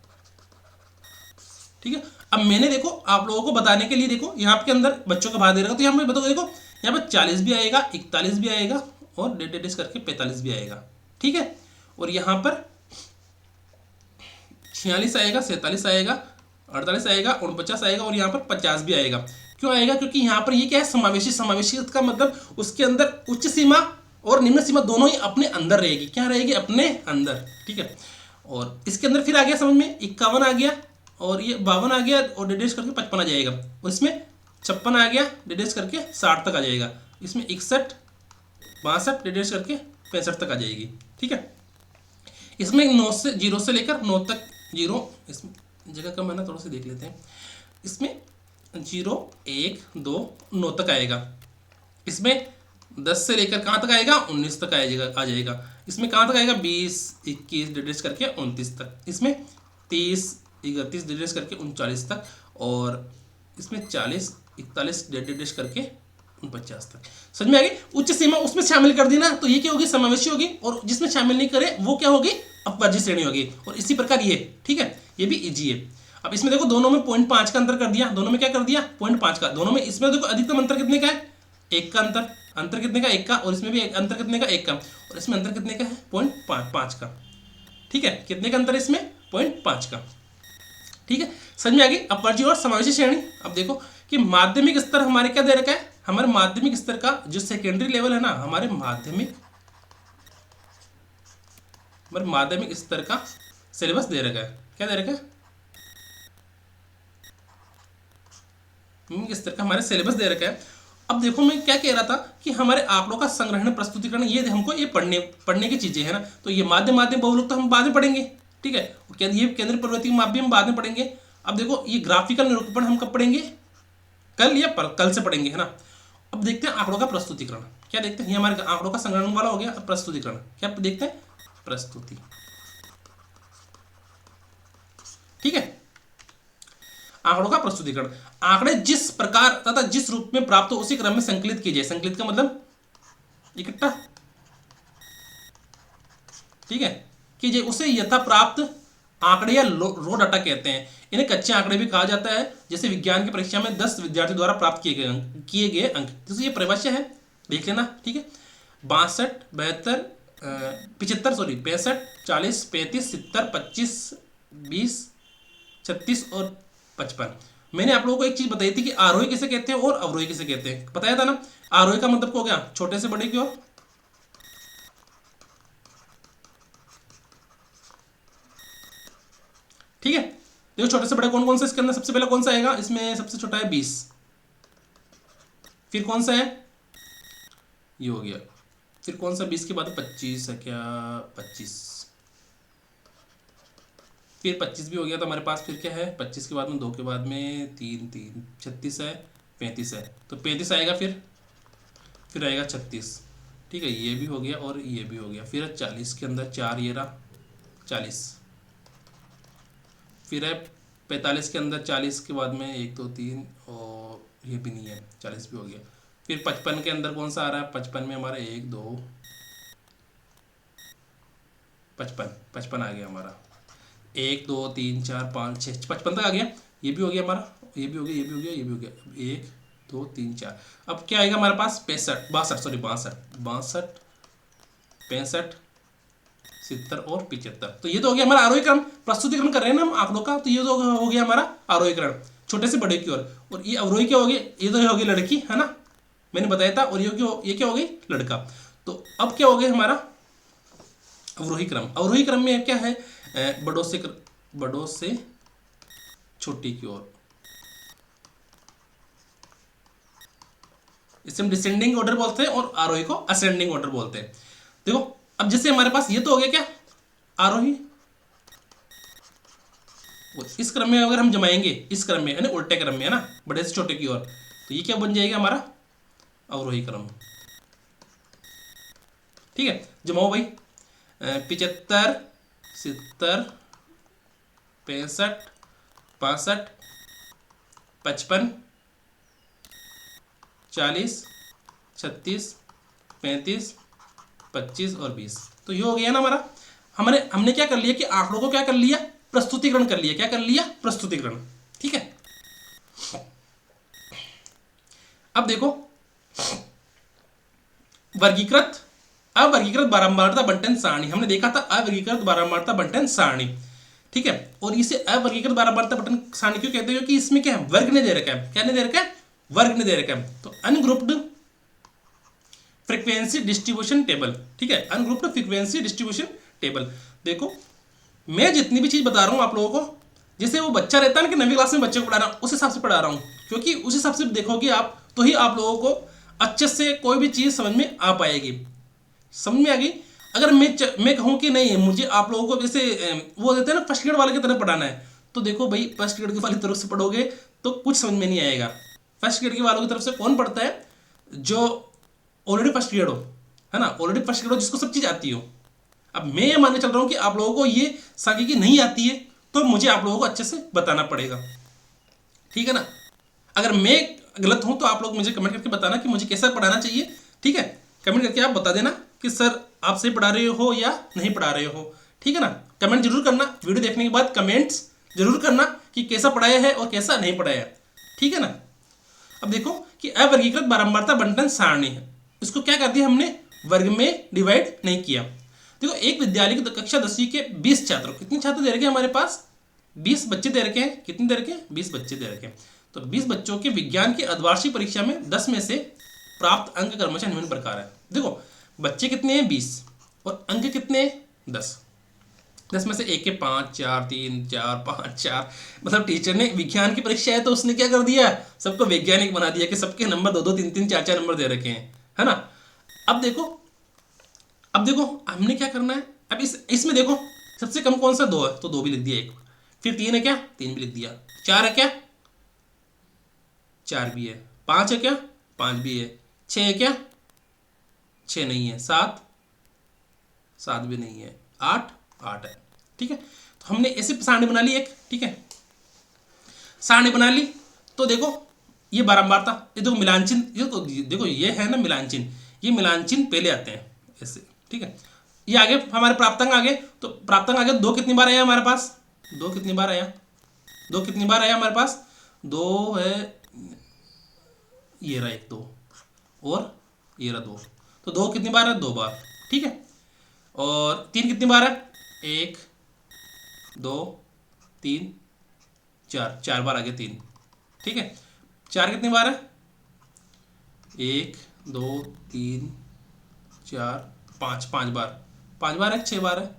अब मैंने देखो आप लोगों को बताने के लिए, देखो यहाँ के अंदर बच्चों का भाग दे रखा, तो यहाँ पे बताओ, देखो यहाँ पर 40 भी आएगा, 41 भी आएगा और डेट करके 45 भी आएगा। ठीक है, और यहाँ पर 46 आएगा, 47 आएगा, 48 आएगा, 49 आएगा और यहाँ पर 50 भी आएगा। क्यों आएगा? क्योंकि यहाँ पर ये क्या है? समावेशी का मतलब उसके अंदर उच्च सीमा और निम्न सीमा दोनों ही अपने अंदर रहेगी। क्या रहेगी? अपने अंदर। ठीक है, और इसके अंदर फिर आ गया समझ में, 51 आ गया और ये 52 आ गया और डेडेस करके 55 आ जाएगा, और इसमें 56 आ गया, डेडेस करके 60 तक आ जाएगा, इसमें 61, 62 डेडेस करके 65 तक आ जाएगी। ठीक है, इसमें 0 से लेकर 9 तक, 0 इसमें जगह कम है ना, थोड़ा सा देख लेते हैं। इसमें 0, 1, 2, 9 तक आएगा। इसमें 10 से लेकर कहाँ तक आएगा? 19 तक आ जाएगा। इसमें कहाँ तक आएगा? 20, 21 डेडेस करके 29 तक। इसमें 30, 31 डेडेस करके 39 तक, और इसमें 40, 41 डेडेस करके 49 तक। समझ में आ गई? उच्च सीमा उसमें शामिल कर दी ना, तो ये क्या होगी? समावेशी होगी, और जिसमें शामिल नहीं करे वो क्या होगी? अपवर्जी श्रेणी होगी। और इसी प्रकार ये, ठीक है, ये भी इजी है। अब इसमें देखो दोनों में 0.5 का अंतर कर दिया, दोनों में क्या कर दिया? 0.5 का। दोनों में, इसमें देखो अधिकतम अंतर कितने का है? 1 का अंतर कितने का? 1 का, और इसमें भी अंतर कितने का? 1 का, और इसमें अंतर कितने का है? 0.5 का। ठीक है, कितने का अंतर है इसमें? 0.5 का। ठीक है, समझ में आ गई अपवर्जी और समावेशी श्रेणी। अब देखो कि माध्यमिक स्तर हमारे क्या दे रखा है? हमारे माध्यमिक स्तर का जो सेकेंडरी लेवल है ना, हमारे माध्यमिक स्तर का सिलेबस दे रखा है। क्या दे रखा है? माध्यमिक स्तर का हमारे सिलेबस दे रखा है। अब देखो मैं क्या कह रहा था कि हमारे आंकड़ों का संग्रहण, प्रस्तुतिकरण, ये हमको ये पढ़ने की चीज़ें है ना। तो ये माध्यम बहुलक तो हम बाद में पढ़ेंगे, ठीक है। ये केंद्रीय प्रवृत्ति माप भी हम बाद में पढ़ेंगे। अब देखो ये ग्राफिकल निरूपण हम कब पढ़ेंगे, कल या कल से पढ़ेंगे, है ना। अब देखते हैं आंकड़ों का प्रस्तुतिकरण। क्या देखते हैं, ये हमारे आंकड़ों का संग्रहण वाला हो गया। अब प्रस्तुतिकरण क्या देखते हैं, प्रस्तुति, ठीक है। आंकड़ों का प्रस्तुतिकरण, आंकड़े जिस प्रकार तथा जिस रूप में प्राप्त हो उसी क्रम में संकलित कीजिए। संकलित का मतलब इकट्ठा, ठीक है, कीजिए। उसे यथा प्राप्त आंकड़े या रो डाटा कहते हैं। इन्हें कच्चे आंकड़े भी कहा जाता है। जैसे विज्ञान की परीक्षा में 10 विद्यार्थियों द्वारा प्राप्त किए गए अंक, जैसे ये परिभाषा है, देख लेना, ठीक है। 62, 72, 75, 65, 40, 35, 70, 25, 20, 36 और 55। मैंने आप लोगों को एक चीज बताई थी कि आरोही किसे कहते हैं और अवरोही किसे कहते हैं, बताया था ना। आरोही का मतलब हो गया छोटे से बड़े की ओर, ठीक है। देखो छोटे से बड़े कौन कौन से इसके अंदर, सबसे पहले कौन सा आएगा इसमें, सबसे छोटा है 20, फिर कौन सा है, ये हो गया, फिर कौन सा 20 के बाद 25 है क्या, 25, फिर 25 भी हो गया तो हमारे पास फिर क्या है, 25 के बाद में 2 के बाद में 3, 36 है, 35 है, तो 35 आएगा, फिर आएगा 36, ठीक है। ये भी हो गया और ये भी हो गया। फिर 40 के अंदर 4, ये रहा 40, फिर है 45 के अंदर 40 के बाद में 1, 2, 3 और ये भी नहीं है, 40 भी हो गया। फिर 55 के अंदर कौन सा आ रहा है, 55 में हमारा 1, 2, 55 आ गया हमारा, 1, 2, 3, 4, 5, 6, 55 तक आ गया। ये भी हो गया हमारा, ये भी हो गया, ये भी हो गया, ये भी हो गया, 1, 2, 3, 4। अब क्या आएगा हमारे पास, 65, 65, 70 और 75। तो ये तो हो गया हमारा आरोही क्रम। प्रस्तुतिकरण कर रहे हैं ना हम आंकड़ों का, तो ये तो हो गया हमारा आरोही क्रम, छोटे से बड़े की ओर। और ये अवरोही क्या हो गया, ये तो हो गई लड़की, है ना, मैंने बताया था। और ये क्या हो गई, लड़का। तो अब क्या हो गया हमारा अवरोही क्रम। अवरोही क्रम में क्या है, बड़ों से छोटी की ओर, इसे हम डिसेंडिंग ऑर्डर बोलते हैं और आरोही को असेंडिंग ऑर्डर बोलते हैं। देखो अब जैसे हमारे पास ये तो हो गया क्या, आरोही। इस क्रम में अगर हम जमाएंगे, इस क्रम में यानी उल्टे क्रम में, है ना, बड़े से छोटे की ओर, तो ये क्या बन जाएगा हमारा अवरोही क्रम, ठीक है। जमाओ भाई, 75, 70, 65, 65, 55, 40, 36, 35, 25 और 20। तो ये हो गया ना हमारा। हमने क्या कर लिया कि आंकड़ों को क्या कर लिया, प्रस्तुतिकरण कर लिया। क्या कर लिया, प्रस्तुतिकरण, ठीक है। अब देखो वर्गीकृत, अवर्गीकृत बारंबारता बंटन सारणी, हमने देखा था अवर्गीकृत बारंबारता बंटन सारणी, ठीक है। और इसे अवर्गीकृत बारंबारता बंटन सारणी क्यों कहते हैं, क्योंकि इसमें क्या है, वर्ग ने दे रखा है। क्या ने दे रखा है, वर्ग ने दे रखा है। तो अनग्रुप्ड फ्रीक्वेंसी डिस्ट्रीब्यूशन टेबल, ठीक है, अनग्रुप्ड फ्रीक्वेंसी डिस्ट्रीब्यूशन टेबल। देखो मैं जितनी भी चीज बता रहा हूं आप लोगों को, जैसे वो बच्चा रहता है ना कि 9वीं क्लास में बच्चे को पढ़ा रहा हूं, उस हिसाब से पढ़ा रहा हूं, क्योंकि उस हिसाब से देखोगे आप तो ही आप लोगों को अच्छे से कोई भी चीज समझ में आ पाएगी। समझ में आ गई। अगर मैं कहूँ कि नहीं मुझे आप लोगों को जैसे वो देते हैं ना फर्स्ट ग्रेड वाले की तरह पढ़ाना है, तो देखो भाई फर्स्ट ग्रेड वाली तरफ से पढ़ोगे तो कुछ समझ में नहीं आएगा। फर्स्ट ग्रेड के वालों की तरफ से कौन पढ़ता है, जो ऑलरेडी फर्स्ट ग्रेड हो, है ना, ऑलरेडी फर्स्ट ग्रेड हो, जिसको सब चीज़ आती हो। अब मैं ये मानने चल रहा हूँ कि आप लोगों को ये सांख्यिकी नहीं आती है, तो मुझे आप लोगों को अच्छे से बताना पड़ेगा, ठीक है ना। अगर मैं गलत हूं तो आप लोग मुझे कमेंट करके बताना कि मुझे कैसा पढ़ाना चाहिए, ठीक है। कमेंट करके आप बता देना कि सर आप सही पढ़ा रहे हो या नहीं पढ़ा रहे हो, ठीक है ना। कमेंट जरूर करना, वीडियो देखने के बाद कमेंट्स जरूर करना कि कैसा पढ़ाया है और कैसा नहीं पढ़ाया, ठीक है ना। अब देखो कि अवर्गीकृत बारंबारता बंटन सारणी है, इसको क्या कर दिया हमने, वर्ग में डिवाइड नहीं किया। देखो एक विद्यालय की कक्षा 10वीं के 20 छात्र, कितने छात्र दे रखे हैं हमारे पास, 20 बच्चे दे रखे हैं। कितने दे रखे हैं, 20 बच्चे दे रखे हैं। तो 20 बच्चों के विज्ञान की अर्धवार्षिक परीक्षा में 10 में से प्राप्त अंक क्रमशः निम्न प्रकार है। देखो बच्चे कितने हैं, 20, और अंक कितने हैं, 10। 10 में से एक के 5, 4, 3, 4, 5, 4, मतलब टीचर ने विज्ञान की परीक्षा है तो उसने क्या कर दिया, सबको वैज्ञानिक बना दिया कि सबके नंबर 2 2 3 3 4 4 नंबर दे रखे हैं, है ना। अब देखो, अब देखो हमने क्या करना है, अब इसमें देखो सबसे कम कौन सा 2 है, तो 2 भी लिख दिया एक, फिर 3 है क्या, 3 भी लिख दिया, 4 है क्या, 4 भी है, 5 है क्या, 5 भी है, 6 है क्या, 6 नहीं है, 7 7 भी नहीं है, 8 8 है, ठीक है। तो हमने ऐसे सारणी बना ली एक, ठीक है, सारणी बना ली। तो देखो ये बारंबारता, ये देखो मिलान चिन्ह, देखो ये है ना मिलान चिन्ह, ये मिलान चिन्ह पहले आते हैं ऐसे, ठीक है। ये आगे हमारे प्राप्तांक आगे, तो प्राप्तांक आगे 2 कितनी बार आया हमारे पास, 2 कितनी बार आया, 2 कितनी बार आया हमारे पास, 2 है, ये रहा 1 2 और ये रहा 2, तो 2 कितनी बार है, 2 बार, ठीक है। और 3 कितनी बार है, 1 2 3 4, 4 बार आ गया 3, ठीक है। 4 कितनी बार है, 1 2 3 4 5, 5 बार, 5 बार है, 6 बार है,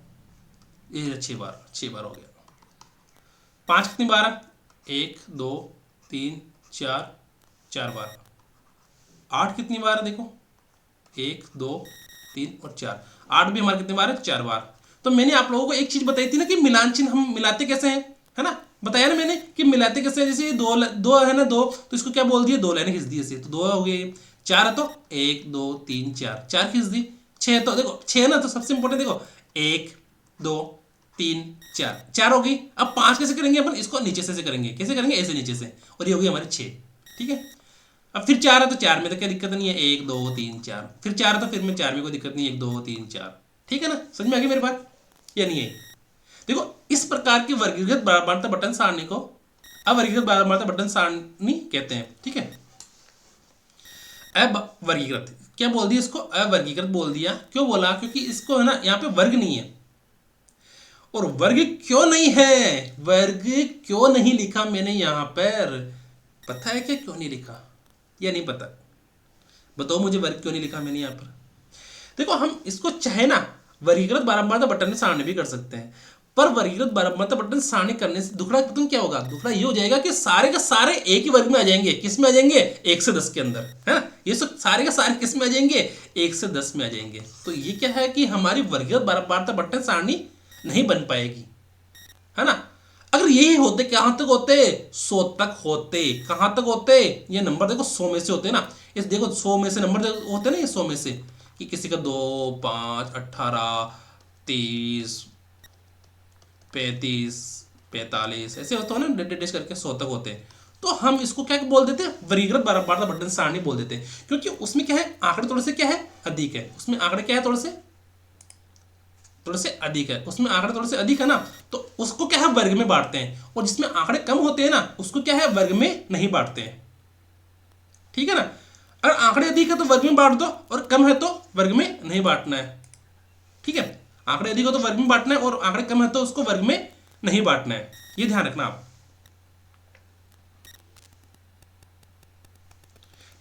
ये 6 बार, 6 बार हो गया। 5 कितनी बार है, 1 2 3 4, 4 बार। 8 कितनी बार है, देखो 1 2 3 और 4, 8 भी हमारे कितनी बार है, 4 बार। तो मैंने आप लोगों को एक चीज बताई थी ना कि मिलान चिन्ह हम मिलाते कैसे हैं, है ना, बताया ना मैंने कि मिलाते कैसे हैं। जैसे दो दो है ना, 2 तो इसको क्या बोल दिए, 2 लाइनें खींच दी ऐसे, तो 2 हो गए। 4 है तो 1 2 3 4, 4 खींच दी। 6 तो देखो 6 ना, तो सबसे इंपॉर्टेंट देखो 1 2 3 4, 4 हो गई। अब 5 कैसे करेंगे अपन, इसको नीचे से करेंगे, कैसे करेंगे, ऐसे नीचे से, और ये हो गई हमारी 6, ठीक है। अब फिर 4 है तो 4 में तो क्या दिक्कत नहीं है, 1 2 3 4, फिर 4 है तो फिर में 4 में कोई दिक्कत नहीं है, 1 2 3 4, ठीक है ना, समझ में आ गई मेरी बात या नहीं है। देखो इस प्रकार की वर्गीकृत बारंबारता बटन सारणी को अवर्गीकृत बारंबारता बटन सारणी कहते हैं, ठीक है। अवर्गीकृत क्या बोल दिया, इसको अवर्गीकृत बोल दिया, क्यों बोला, क्योंकि इसको है ना यहाँ पे वर्ग नहीं है। और वर्ग क्यों नहीं है, वर्ग क्यों नहीं लिखा मैंने यहाँ पर, पता है क्या क्यों नहीं लिखा या नहीं पता, बताओ मुझे, वर्ग क्यों नहीं लिखा मैंने यहाँ पर। देखो हम इसको चाहे ना वर्गीकृत बारंबारता बटन में सारणी भी कर सकते हैं, पर वर्गीकृत बारंबारता बटन सारणी करने से दुखड़ा तुम क्या होगा, दुखड़ा ये हो जाएगा कि सारे के सारे एक ही वर्ग में आ जाएंगे, किस में आ जाएंगे, 1 से 10 के अंदर, है ना। ये सब सारे के सारे किस में आ जाएंगे, 1 से 10 में आ जाएंगे। तो ये क्या है कि हमारी वर्गीकृत बारंबारता बटन सारणी नहीं बन पाएगी, है ना। अगर यही होते, कहाँ तक होते, 100 तक होते, कहाँ तक होते, ये नंबर देखो 100 में से होते ना, इस देखो 100 में से नंबर होते ना, ये 100 में से, कि किसी का 2 5 18 30 35 45 ऐसे होता है ना, डेट करके 100 तक होते हैं। तो हम इसको क्या बोल देते हैं, वर्गीकृत बारंबारता बटन सारणी बोल देते हैं, क्योंकि उसमें क्या है, आंकड़े थोड़े से क्या है, अधिक है, उसमें आंकड़े क्या है, थोड़े से अधिक है, उसमें आंकड़े थोड़े से अधिक है ना, तो उसको क्या है, वर्ग में बांटते हैं। और जिसमें आंकड़े कम होते हैं ना, उसको क्या है, वर्ग में नहीं बांटते हैं, ठीक है ना। अगर आंकड़े अधिक है तो वर्ग में बांट दो, और कम है तो वर्ग में नहीं बांटना है, ठीक है। आंकड़े अधिक हो तो वर्ग में बांटना है, और आंकड़े कम है तो उसको वर्ग में नहीं बांटना है, ये ध्यान रखना आप,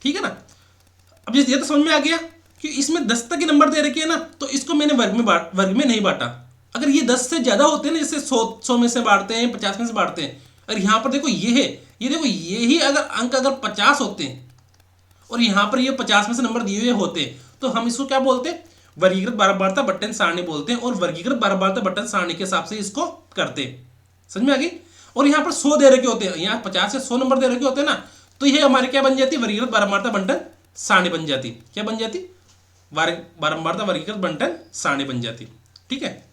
ठीक है ना। अब ये तो समझ में आ गया कि इसमें 10 तक के नंबर दे रखे हैं ना, तो इसको मैंने वर्ग में नहीं बांटा। अगर ये 10 से ज्यादा होते हैं ना, जैसे 100 में से बांटते हैं, 50 में से बांटते हैं, अगर यहाँ पर देखो ये है, ये देखो ये ही अगर अंक अगर 50 होते हैं और यहाँ पर ये 50 में से नंबर दिए हुए होते, तो हम इसको क्या बोलते हैं, वर्गीकृत बारंबारता बटन सारणी बोलते हैं, और वर्गीकृत बारंबारता बटन सारणी के हिसाब से इसको करते हैं, समझ में आ गई। और यहाँ पर 100 दे रखे होते हैं, यहाँ 50 से 100 नंबर दे रखे होते हैं ना, तो ये हमारे क्या बन जाती है, वर्गीकृत बारंबारता बटन सारणी बन जाती, क्या बन जाती, बारंबारता वर्गीकृत बंटन सारणी बन जाती, ठीक है।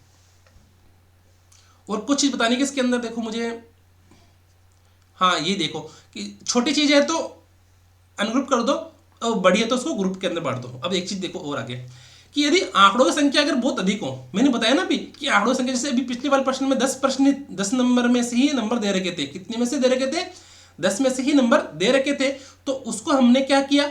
और कुछ चीज बताने की इसके अंदर देखो मुझे, हाँ ये देखो कि छोटी चीज है तो अनग्रुप कर दो, और बड़ी है तो उसको ग्रुप के अंदर बांट दो। अब एक चीज देखो और आगे, कि यदि आंकड़ों की संख्या अगर बहुत अधिक हो, मैंने बताया ना अभी कि आंकड़ों की संख्या, जैसे अभी पिछले वाले प्रश्न में 10 प्रश्न 10 नंबर में से ही नंबर दे रखे थे, कितने में से दे रखे थे, 10 में से ही नंबर दे रखे थे, तो उसको हमने क्या किया,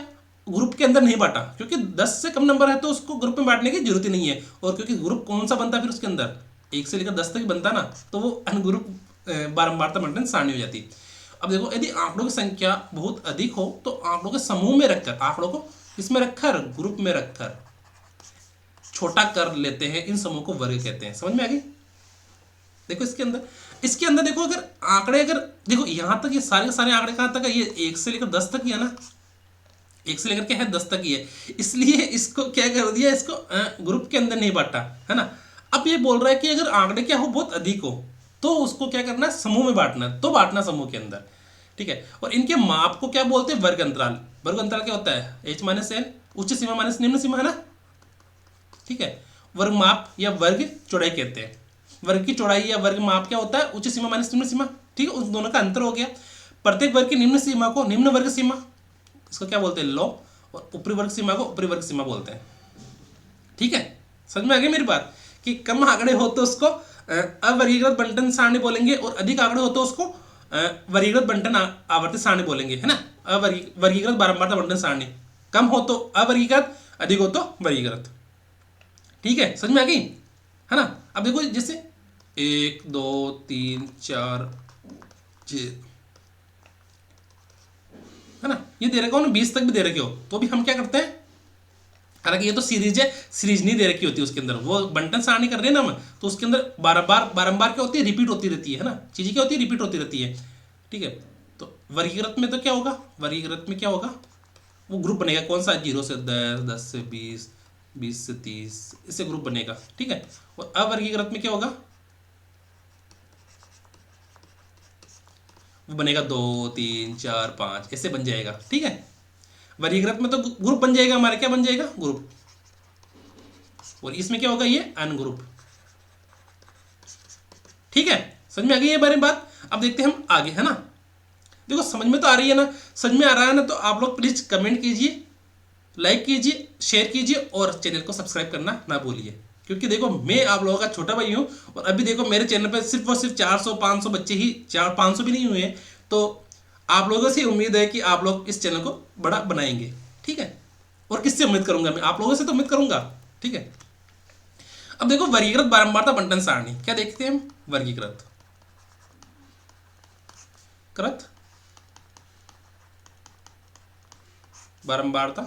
ग्रुप के अंदर नहीं बांटा, क्योंकि 10 से कम नंबर है तो उसको ग्रुप में बांटने की जरूरत ही नहीं है। और क्योंकि ग्रुप कौन सा बनता फिर उसके अंदर, 1 से लेकर 10 तक बनता ना, तो वो अनग्रुप बारंबारता बंटन सारणी हो जाती। अब देखो यदि आंकड़ों की संख्या बहुत अधिक हो तो आंकड़ों के समूह में रखकर, आंकड़ों को इसमें रखकर, ग्रुप में रखकर छोटा कर लेते हैं, इन समूह को वर्ग कहते हैं, समझ में आ गई। देखो इसके अंदर देखो, अगर आंकड़े, अगर देखो यहाँ तक ये सारे के सारे आंकड़े कहाँ तक है, ये 1 से लेकर 10 तक ही है ना, 1 से लेकर क्या है 10 तक ही है, इसलिए इसको क्या कर दिया, इसको ग्रुप के अंदर नहीं बांटा, है ना। अब ये बोल रहा है कि अगर आंकड़े क्या हो बहुत अधिक हो तो उसको क्या करना है, समूह में बांटना, तो बांटना समूह के अंदर, ठीक है। और इनके माप को क्या बोलते हैं, वर्ग अंतराल। वर्ग अंतराल क्या होता है, h माइनस एन, उच्च सीमा माइनस निम्न सीमा, है ना, ठीक है। वर्ग माप या वर्ग चौड़ाई कहते हैं। वर्ग की चौड़ाई या वर्ग माप क्या होता है, उच्च सीमा माइनस निम्न सीमा, ठीक है, उन दोनों का अंतर हो गया। प्रत्येक वर्ग की निम्न सीमा को निम्न वर्ग सीमा, इसको क्या बोलते हैं, लौ, और ऊपरी वर्ग सीमा को ऊपरी वर्ग सीमा बोलते हैं, ठीक है। समझ में आ गई मेरी बात, कि कम आंकड़े हो तो उसको अवर्गीकृत बंटन सारणी बोलेंगे, और अधिक आंकड़े हो तो उसको वर्गीकृत बंटन आवर्ती सारणी बोलेंगे, है ना। वर्गीकृत बारंबारता बंटन सारणी, कम हो तो अवर्गीकृत, अधिक हो तो वर्गीकृत, ठीक है। समझ में आ गई, है ना। अब देखो जैसे 1 2 3 4 6, है ना, ये दे रखा हो ना, 20 तक भी दे रखे हो तो भी हम क्या करते हैं, हालांकि ये तो सीरीज है, सीरीज नहीं दे रखी होती उसके अंदर, वो बंटन सारणी कर रहे हैं ना हम, तो उसके अंदर बारंबार क्या होती है, रिपीट होती रहती है ना, चीजें क्या होती है, रिपीट होती रहती है, ठीक है। तो वर्गीकृत में तो क्या होगा, वर्गीकृत में क्या होगा, वो ग्रुप बनेगा, कौन सा, 0 से 10, 10 से 20, 20 से 30, इससे ग्रुप बनेगा, ठीक है। और अवर्गीकृत में क्या होगा, वो बनेगा 2 3 4 5, ऐसे बन जाएगा, ठीक है। वर्गीकृत में तो ग्रुप बन जाएगा हमारे, क्या बन जाएगा, ग्रुप, और इसमें क्या होगा, ये अनग्रुप, ठीक है। समझ में आ गई ये बारे में बात। अब देखते हैं हम आगे, है ना। देखो समझ में तो आ रही है ना, समझ में आ रहा है ना, तो आप लोग प्लीज कमेंट कीजिए, लाइक कीजिए, शेयर कीजिए, और चैनल को सब्सक्राइब करना ना भूलिए, क्योंकि देखो मैं आप लोगों का छोटा भाई हूँ, और अभी देखो मेरे चैनल पर सिर्फ और सिर्फ 400-500 बच्चे ही, 400-500 भी नहीं हुए हैं, तो आप लोगों से उम्मीद है कि आप लोग इस चैनल को बड़ा बनाएंगे, ठीक है। और किससे उम्मीद करूंगा मैं, आप लोगों से तो उम्मीद करूंगा, ठीक है। अब देखो वर्गीकृत बारंबारता बंटन सारणी, क्या देखते हैं हम, वर्गीकृत कृत बारंबारता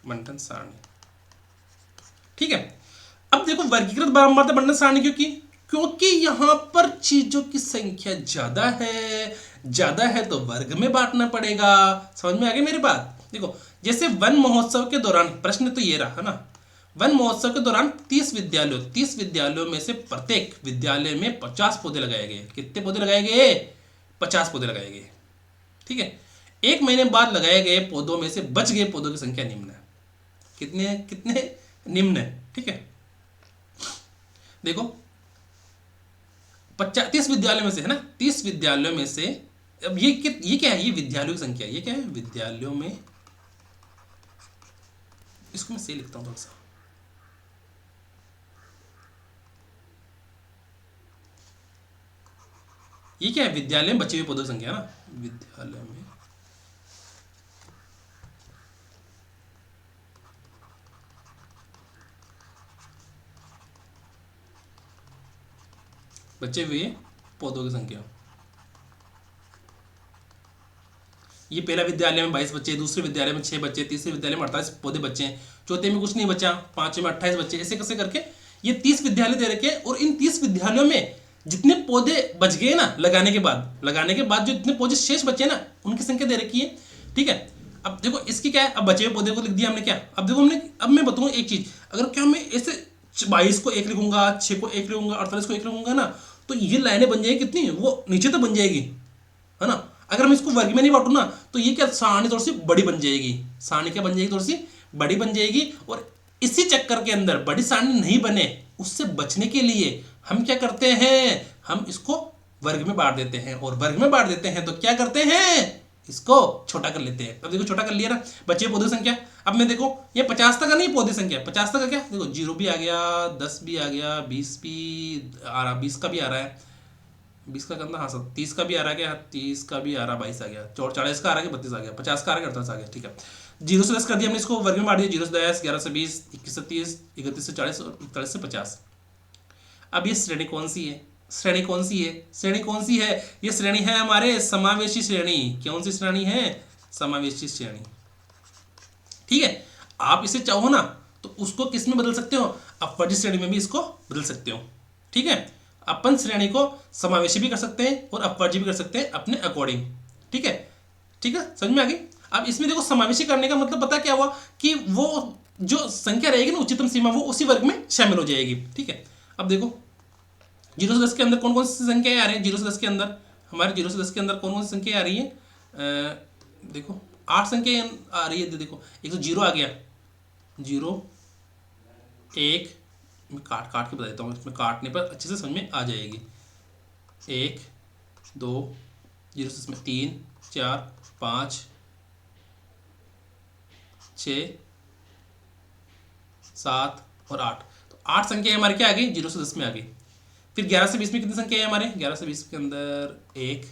बंटन सारणी, ठीक है। अब देखो वर्गीकृत बारंबारता बंटन सारणी क्योंकि यहां पर चीजों की संख्या ज्यादा है तो वर्ग में बांटना पड़ेगा। समझ में आ गई मेरी बात। देखो जैसे वन महोत्सव के दौरान, प्रश्न तो ये रहा है ना, वन महोत्सव के दौरान 30 विद्यालयों में से प्रत्येक विद्यालय में 50 पौधे लगाए गए। कितने पौधे लगाए गए, 50 पौधे लगाए गए, ठीक है। 1 महीने बाद लगाए गए पौधों में से बच गए पौधों की संख्या निम्न है। कितने निम्न है, ठीक है। देखो 30 विद्यालयों में से, है ना, 30 विद्यालयों में से, अब ये क्या है, ये विद्यालयों की संख्या, ये क्या है, विद्यालयों में, इसको मैं सही लिखता हूं थोड़ा सा, ये क्या है, विद्यालय में बचे हुए पौधों की संख्या, ना, विद्यालय में बचे हुए पौधों की संख्या। ये पहला विद्यालय में 22 बच्चे, दूसरे विद्यालय में 6 बच्चे, तीसरे विद्यालय में 48 पौधे बच्चे हैं, चौथे में कुछ नहीं बचा, पांचवें में 28 बच्चे, ऐसे कैसे करके ये 30 विद्यालय दे रखे हैं। और इन 30 विद्यालयों में जितने पौधे बच गए ना लगाने के बाद जो जितने पौधे शेष बचे ना, उनकी संख्या दे रखी है, ठीक है। अब देखो इसकी क्या है, अब बचे हुए पौधे को लिख दिया हमने, क्या, अब देखो अब मैं बताऊंगा एक चीज, अगर क्या मैं ऐसे 22 को 1 लिखूंगा, 6 को 1 लिखूंगा, 48 को 1 लिखूंगा ना, तो ये लाइनें बन जाएगी कितनी, वो नीचे तो बन जाएगी, है ना। अगर मैं इसको वर्ग में नहीं बांटू ना, तो ये क्या, सारणी थोड़ी सी बड़ी बन जाएगी, सारणी क्या बन जाएगी, थोड़ी सी बड़ी बन जाएगी। और इसी चक्कर के अंदर बड़ी सारणी नहीं बने, उससे बचने के लिए हम क्या करते हैं, हम इसको वर्ग में बांट देते हैं, और वर्ग में बांट देते हैं तो क्या करते हैं, इसको छोटा कर लेते हैं। अब देखो छोटा कर लिया ना, बचे पौधे संख्या, अब मैं देखो ये 50 तक का नहीं पौधे संख्या, 50 तक का क्या, देखो 0 भी आ गया, 10 भी आ गया, 20 भी आ रहा, 20 का भी आ रहा है, 20 का करना, हाँ सब 30 का भी आ रहा है, क्या 30 का भी आ रहा, 22 आ गया, 40 का आ रहा है, 32 आ गया, 50 का आ रहा है, 48 आ गया, ठीक है। 0 से 10 कर दिया हमने, इसको वर्ग में बांट दिया, 0 से 10, 11 से 20, 21 से 30, 31 से 40 और 41 से 50। अब ये श्रेणी कौन सी है, श्रेणी कौन सी है, ये श्रेणी है हमारे समावेशी श्रेणी। कौन सी श्रेणी है, समावेशी श्रेणी, ठीक है। आप इसे चाहो ना तो उसको किस में बदल सकते हो, अपवर्ती श्रेणी में भी इसको बदल सकते हो, ठीक है। अपन श्रेणी को समावेशी भी कर सकते हैं और अपवर्जी भी कर सकते हैं अपने अकॉर्डिंग। ठीक है, ठीक है, समझ में आ गई। अब इसमें देखो समावेशी करने का मतलब पता क्या हुआ कि वो जो संख्या रहेगी ना उच्चतम सीमा वो उसी वर्ग में शामिल हो जाएगी। ठीक है, अब देखो 0 से 10 के अंदर कौन कौन सी संख्याएं आ रही हैं। 0 से 10 के अंदर हमारे 0 से 10 के अंदर कौन कौन सी संख्याएं आ रही हैं। देखो 8 संख्याएं आ रही है। देखो एक तो 0 आ गया, 0 1, मैं काट काट के बता देता हूँ, इसमें काटने पर अच्छे से समझ में आ जाएगी। 1 2 0 से इसमें 3 4 5 6 7 और 8, तो 8 संख्या हमारी क्या आ गई 0 से 10 में आ गई। फिर 11 से 20 में कितनी संख्या है हमारे 11 से 20 के अंदर 1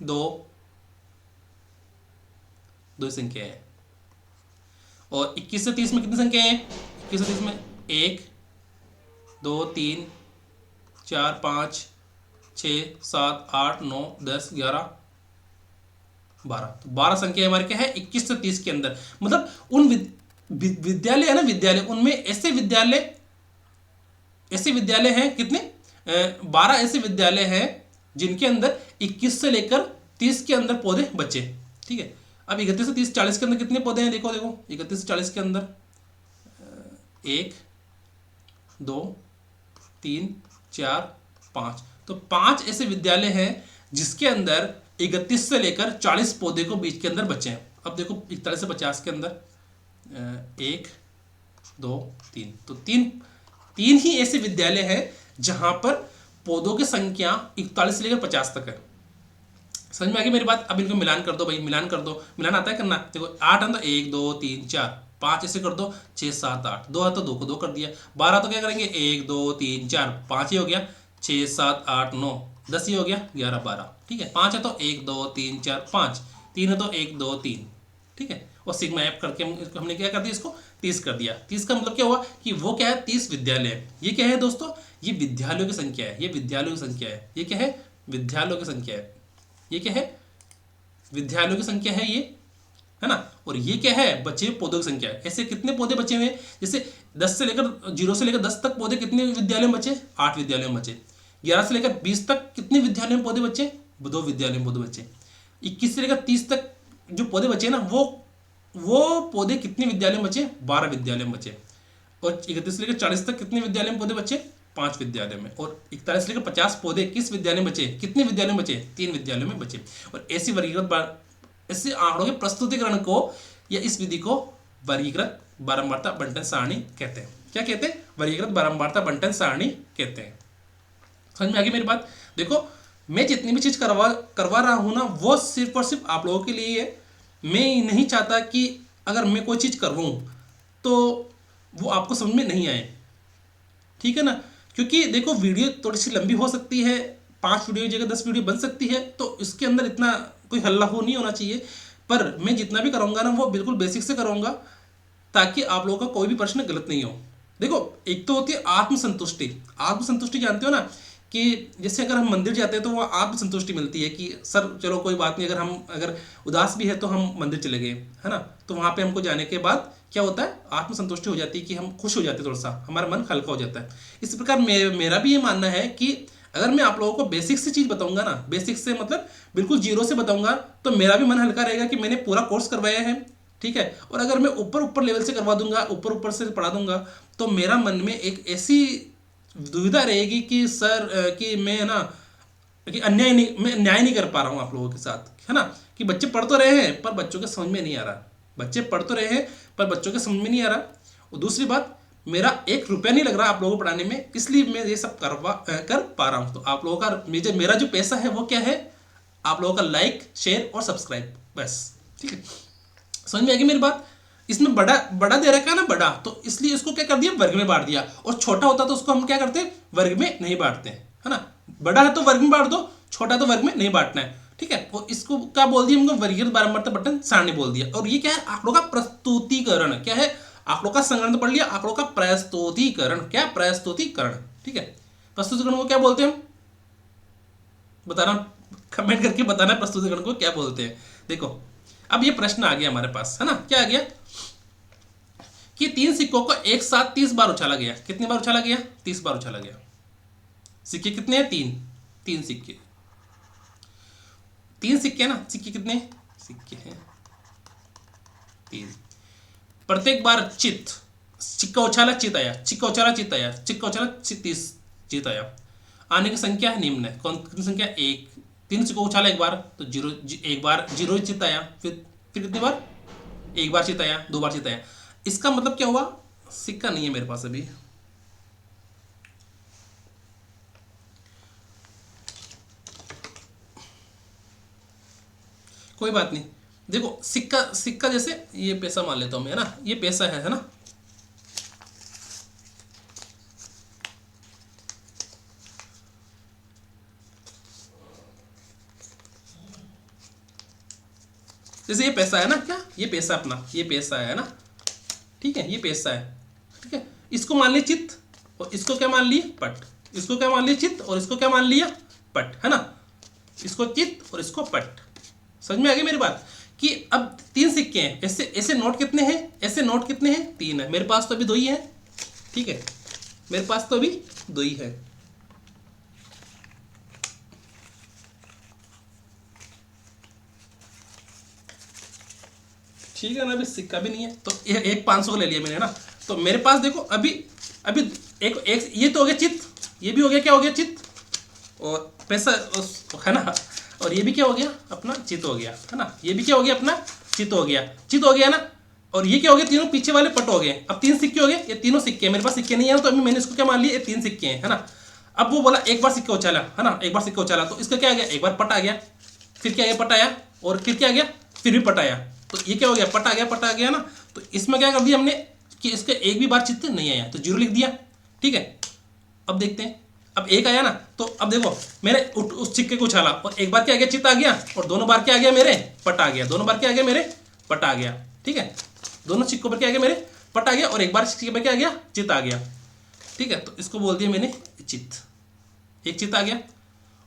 2 दो संख्या है। और 21 से 30 में कितनी संख्या है 21 से 30 में 1 2 3 4 5 6 7 8 9 10 11 12, तो 12 संख्या हमारे क्या है 21 से 30 के अंदर। मतलब उन विद्यालय है ना, विद्यालय उनमें ऐसे विद्यालय हैं कितने 12 ऐसे विद्यालय हैं जिनके अंदर 21 से लेकर 30 के अंदर पौधे बचे। ठीक है, अब 31 से 30 40 के अंदर कितने पौधे हैं देखो 31 से 40 के अंदर 1 2 3 4 5, तो 5 ऐसे विद्यालय हैं जिसके अंदर 31 से लेकर 40 पौधे को बीच के अंदर बचे हैं। अब देखो 41 से 50 के अंदर 1 2 3, तो तीन ही ऐसे विद्यालय हैं जहां पर पौधों की संख्या 41 से लेकर 50 तक है। समझ में आ गई मेरी बात। अब इनको मिलान कर दो भाई, मिलान कर दो, मिलान आता है करना। देखो 8 है तो 1 2 3 4, 5 ऐसे कर दो 6 7 8, 2 है तो 2 को 2 कर दिया, 12 तो क्या करेंगे 1 2 3 4 5 ही हो गया, 6 7 8 9 10 ही हो गया 11 12। ठीक है, 5 है तो 1 2 3 4 5, 3 है तो 1 2 3। ठीक है, और सिग्मा ऐप करके हमने क्या कर दिया इसको 30 कर दिया। 30 का मतलब क्या हुआ कि वो क्या है 30 विद्यालय है। ये क्या है दोस्तों, ये विद्यालयों की संख्या है, ये विद्यालयों की संख्या है। ये क्या है विद्यालयों की संख्या है, ये क्या है विद्यालयों की संख्या है ये, है ना। और ये क्या है बचे पौधों की संख्या है। ऐसे कितने पौधे बचे हुए हैं, जैसे 10 से लेकर 0 से लेकर 10 तक पौधे कितने विद्यालय में बचे 8 विद्यालयों में बचे। 11 से लेकर 20 तक कितने विद्यालयों में पौधे बचे 2 विद्यालयों में पौधे बचे। 21 से लेकर 30 तक जो पौधे बचे ना वो पौधे कितने विद्यालय में बचे 12 विद्यालय में बचे। और 31 से लेकर 40 तक कितने विद्यालय में पौधे बचे 5 विद्यालय में। और 41 से लेकर 50 पौधे किस विद्यालय में बचे कितने विद्यालय में बचे 3 विद्यालयों में बचे। और ऐसी वर्गीकृत ऐसे आंकड़ों के प्रस्तुतिकरण को या इस विधि को वर्गीकृत बारंबारता बंटन सारणी कहते हैं। क्या कहते हैं वर्गीकृत बारंबारता बंटन सारणी कहते हैं। समझ में आ गई मेरी बात। देखो मैं जितनी भी चीज करवा रहा हूं ना वो सिर्फ और सिर्फ आप लोगों के लिए है। मैं नहीं चाहता कि अगर मैं कोई चीज करवाऊं तो वो आपको समझ में नहीं आए, ठीक है ना। क्योंकि देखो वीडियो थोड़ी सी लंबी हो सकती है, 5 वीडियो की जगह 10 वीडियो बन सकती है, तो इसके अंदर इतना कोई हल्ला हो नहीं होना चाहिए। पर मैं जितना भी कराऊंगा ना वो बिल्कुल बेसिक से कराऊंगा ताकि आप लोगों का कोई भी प्रश्न गलत नहीं हो। देखो एक तो होती है आत्मसंतुष्टि। आत्मसंतुष्टि जानते हो ना कि जैसे अगर हम मंदिर जाते हैं तो वहाँ आत्मसंतुष्टि मिलती है कि सर चलो कोई बात नहीं, अगर उदास भी है तो हम मंदिर चले गए, है ना। तो वहाँ पे हमको जाने के बाद क्या होता है आत्मसंतुष्टि हो जाती है कि हम खुश हो जाते हैं, थोड़ा सा हमारा मन हल्का हो जाता है। इसी प्रकार मेरा भी ये मानना है कि अगर मैं आप लोगों को बेसिक से चीज़ बताऊंगा ना, बेसिक से मतलब बिल्कुल जीरो से बताऊंगा, तो मेरा भी मन हल्का रहेगा कि मैंने पूरा कोर्स करवाया है, ठीक है। और अगर मैं ऊपर लेवल से करवा दूंगा, ऊपर से पढ़ा दूंगा, तो मेरा मन में एक ऐसी दुविधा रहेगी कि सर कि मैं ना कि मैं न्याय नहीं कर पा रहा हूँ आप लोगों के साथ, है ना। कि बच्चे पढ़ तो रहे हैं पर बच्चों के समझ में नहीं आ रहा, बच्चे पढ़ तो रहे हैं पर बच्चों के समझ में नहीं आ रहा। और दूसरी बात, मेरा 1 रुपया नहीं लग रहा आप लोगों को पढ़ाने में, इसलिए मैं ये सब कर पा रहा हूँ। तो आप लोगों का मेरा जो पैसा है वो क्या है, आप लोगों का लाइक शेयर और सब्सक्राइब, बस, ठीक है। समझ में आ गई मेरी बात। इसमें बड़ा दे रखा है ना बड़ा, तो इसलिए इसको क्या कर दिया वर्ग में बांट दिया। और छोटा होता तो उसको हम क्या करते हैं वर्ग में नहीं बांटते हैं, है ना। बड़ा है तो वर्ग में बांट दो, छोटा है तो वर्ग में नहीं बांटना है, ठीक है। और इसको क्या बोल दिया हमको वर्गीकृत बारंबारता बंटन सारणी बोल दिया। और ये क्या है आंकड़ों का प्रस्तुतिकरण, क्या है आंकड़ों का संग्रहण तो पढ़ लिया, आंकड़ों का प्रस्तुतिकरण, क्या प्रस्तुतिकरण, ठीक है। प्रस्तुतिकरण को क्या बोलते हैं हम बताना, कमेंट करके बताना प्रस्तुतिकरण को क्या बोलते हैं। देखो अब ये प्रश्न आ गया हमारे पास, है ना। क्या आ गया कि 3 सिक्कों को एक साथ 30 बार उछाला गया। कितनी बार उछाला गया 30 बार उछाला गया। सिक्के कितने हैं? 3। 3 सिक्के, 3 सिक्के ना, सिक्के कितने सिक्के हैं? 3। प्रत्येक बार चित, सिक्का उछाला चित आया, सिक्का उछाला चित आया, सिक्का उछाला 30 चित आया। आने की संख्या है निम्न है, कौन कितनी संख्या? 1। 3 सिक्को उछाला एक बार तो जीरो, एक बार जीरो चित आया, फिर कितनी बार? एक बार चित आया, 2 बार चित आया। इसका मतलब क्या हुआ? सिक्का नहीं है मेरे पास अभी, कोई बात नहीं। देखो सिक्का, सिक्का जैसे ये पैसा मान लेता हूं मैं, है ना, ये पैसा है ना, जैसे ये पैसा है ना, क्या ये पैसा अपना, ये पैसा है ना, ठीक है, ये पैसा है, ठीक है। इसको मान लिया चित, और इसको क्या मान लिया? पट। इसको क्या मान लिया? चित, और इसको क्या मान लिया? पट, है ना। इसको चित और इसको पट। समझ में आ गई मेरी बात? कि अब 3 सिक्के हैं, ऐसे ऐसे नोट कितने हैं? ऐसे नोट कितने हैं? 3 है। मेरे पास तो अभी 2 ही है, ठीक है, मेरे पास तो अभी 2 ही है। ठीक है ना, अभी सिक्का भी नहीं है, तो एक 500 को ले लिया मैंने ना। तो मेरे पास देखो अभी अभी एक ये तो हो गया चित, ये भी हो गया, क्या हो गया? चित, और पैसा है ना, और ये भी क्या हो गया? अपना चित हो गया, है ना। ये भी क्या हो गया? अपना चित हो गया, चित हो गया ना। और ये क्या हो गया? तीनों पीछे वाले पट हो गए। अब 3 सिक्के हो गए, ये तीनों सिक्के, मेरे पास सिक्के नहीं है, तो अभी मैंने इसको क्या मान लिया? ये 3 सिक्के हैं, है ना। अब वो बोला एक बार सिक्का उछाला, है ना, एक बार सिक्का उछाला, तो इसका क्या आ गया? एक बार पट आ गया, फिर क्या गया? पट आया, और फिर क्या आ गया? फिर भी पट आया। तो ये क्या हो गया? पट आ गया, पट आ गया ना। तो इसमें क्या कर दिया हमने कि इसका एक भी बार चित्त नहीं आया, तो 0 लिख दिया, ठीक है। अब देखते हैं, अब 1 आया ना, तो अब देखो मैंने उस सिक्के को उछाला, और एक बार क्या आ गया? चित्त आ गया, और दोनों बार क्या आ गया? मेरे पट आ गया, दोनों बार क्या आ गया? मेरे पट आ गया, ठीक है। दोनों सिक्कों पर क्या आ गया? मेरे पट आ गया, और एक बार सिक्के पर क्या आ गया? चित्त आ गया, ठीक है। तो इसको बोल दिया मैंने चित्त, एक चित्त आ गया।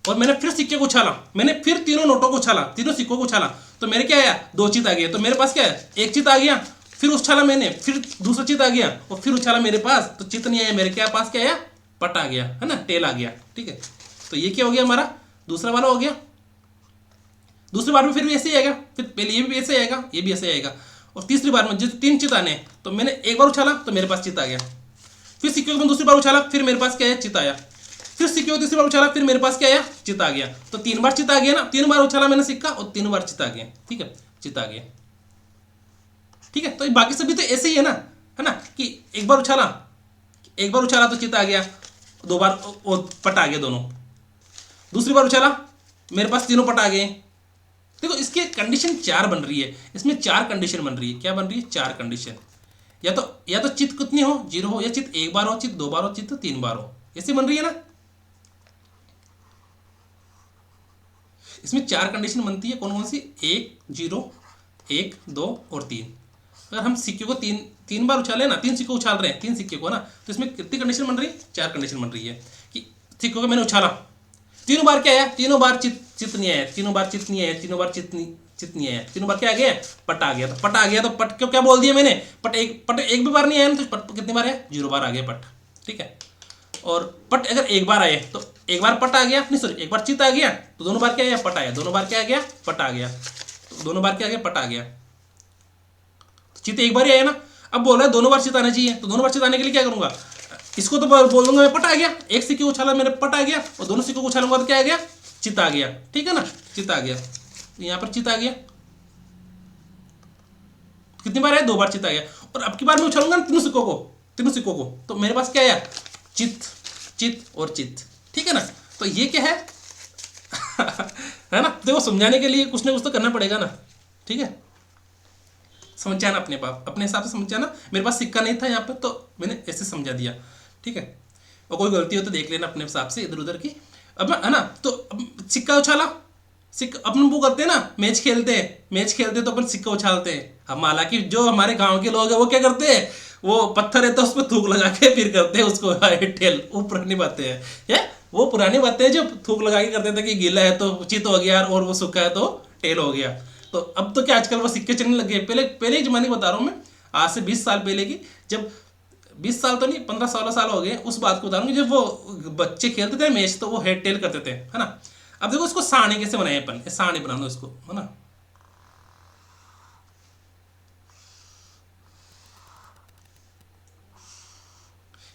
और मैंने फिर सिक्के को उछाला, मैंने फिर तीनों नोटों को उछाला, तीनों सिक्कों को उछाला, तो मेरे क्या आया? 2 चित आ गया। तो मेरे पास क्या है? एक चित आ गया, फिर उछाला मैंने, फिर दूसरा चित आ गया, और फिर उछाला मेरे पास, तो चित नहीं आया मेरे, क्या पास क्या आया? पट आ गया, है ना, टेल आ गया, ठीक है। तो ये क्या हो गया? हमारा दूसरा वाला हो गया। दूसरी बार में फिर भी ऐसे ही आएगा, फिर पहले ये भी ऐसे ही आएगा, ये भी ऐसे ही आएगा। और तीसरी बार में जो 3 चित आने, तो मैंने एक बार उछाला तो मेरे पास चित आ गया, फिर सिक्के को दूसरी बार उछाला, फिर मेरे पास क्या है? चित आया, फिर सिक्के को तीसरी बार उछाला, फिर मेरे पास क्या आया? चित आ गया। तो 3 बार चित आ गया ना, 3 बार उछाला मैंने सिक्का, और 3 बार चित आ गया, ठीक है, चित आ गया, ठीक है। तो बाकी सभी तो ऐसे ही है ना, कि एक बार उछाला, एक बार उछाला तो चित आ गया, 2 बार पट आ गया दोनों, दूसरी बार उछाला मेरे पास तीनों पट आ गए। देखो इसकी कंडीशन 4 बन रही है, इसमें 4 कंडीशन बन रही है। क्या बन रही है? 4 कंडीशन। या तो चित कितनी हो? 0 हो, या चित 1 बार हो, चित 2 बार हो, चित 3 बार हो, ऐसे बन रही है ना। इसमें 4 कंडीशन बनती है, कौन कौन सी? 1, 0, 1, 2 और 3। अगर हम सिक्के को तीन बार उछाले ना, 3 सिक्के उछाल रहे हैं, 3 सिक्के को ना, तो इसमें कितनी कंडीशन बन रही है? 4 कंडीशन बन रही है। कि सिक्कों को मैंने उछाला, तीनों बार क्या आया? तीनों बार चित नहीं आया, तीनों बार चित नहीं आया, तीनों बार चित नहीं आया, तीनों बार क्या आ गया? पट आ गया। तो पट आ गया, तो पट क्यों क्या बोल दिया मैंने? पट एक भी बार नहीं आया ना, तो पट कितनी बार है? 0 बार आ गया पट, ठीक है। और पट अगर एक बार आए, तो एक बार पट आ गया, नहीं सॉरी, एक बार चित आ गया, तो दोनों बार क्या आया? पट आया, दोनों बार क्या आ गया? पट आ गया, तो दोनों बार क्या आ गया? पट आ गया। तो चित एक बार ही आया ना। अब बोल रहा है दोनों बार चित आना चाहिए, तो दोनों बार चित आने के लिए क्या करूंगा? इसको तो बोल दूंगा मैं पट आ गया, एक सिक्के उछाला मेरे पट आ गया, और दोनों सिक्कों को उछालूंगा तो क्या आ गया? चित आ गया, ठीक है ना, चित आ गया। तो यहां पर चित आ गया, कितनी बार आया? 2 बार चित आ गया। और अब की बार मैं उछालूंगा तीनों सिक्कों को, तो मेरे पास क्या आया? चित, चित और चित, ठीक है ना। तो ये क्या है? है ना। देखो समझाने के लिए कुछ ना कुछ तो करना पड़ेगा ना, ठीक है। समझ जाना अपने हिसाब से समझ जाना। मेरे पास सिक्का नहीं था यहाँ पे, तो मैंने ऐसे समझा दिया, ठीक है। और कोई गलती हो तो देख लेना अपने हिसाब से इधर उधर की। अब है ना, तो अब सिक्का उछाला, अपन वो करते हैं ना, मैच खेलते हैं तो अपन सिक्का उछालते हैं हम। हालांकि जो हमारे गांव के लोग हैं वो क्या करते हैं? वो पत्थर है तो उस पर थूक लगा के फिर करते हैं उसको ठेल। वो पुरानी बातें हैं, वो पुरानी बातें हैं जो थूक लगा के करते थे कि गीला है तो चित हो गया, और वो सूखा है तो टेल हो गया। तो अब तो क्या आजकल वो सिक्के चलने लगे। पहले के जमाने की बता रहा हूँ मैं, आज से 20 साल पहले की, जब 20 साल तो नहीं, 15-16 साल हो गए उस बात को बता रहा हूँ, जब वो बच्चे खेलते थे मैच तो वो हेड टेल करते थे, है ना। अब देखो इसको सारणी कैसे बनाए अपन, सारणी बना दो इसको, है ना।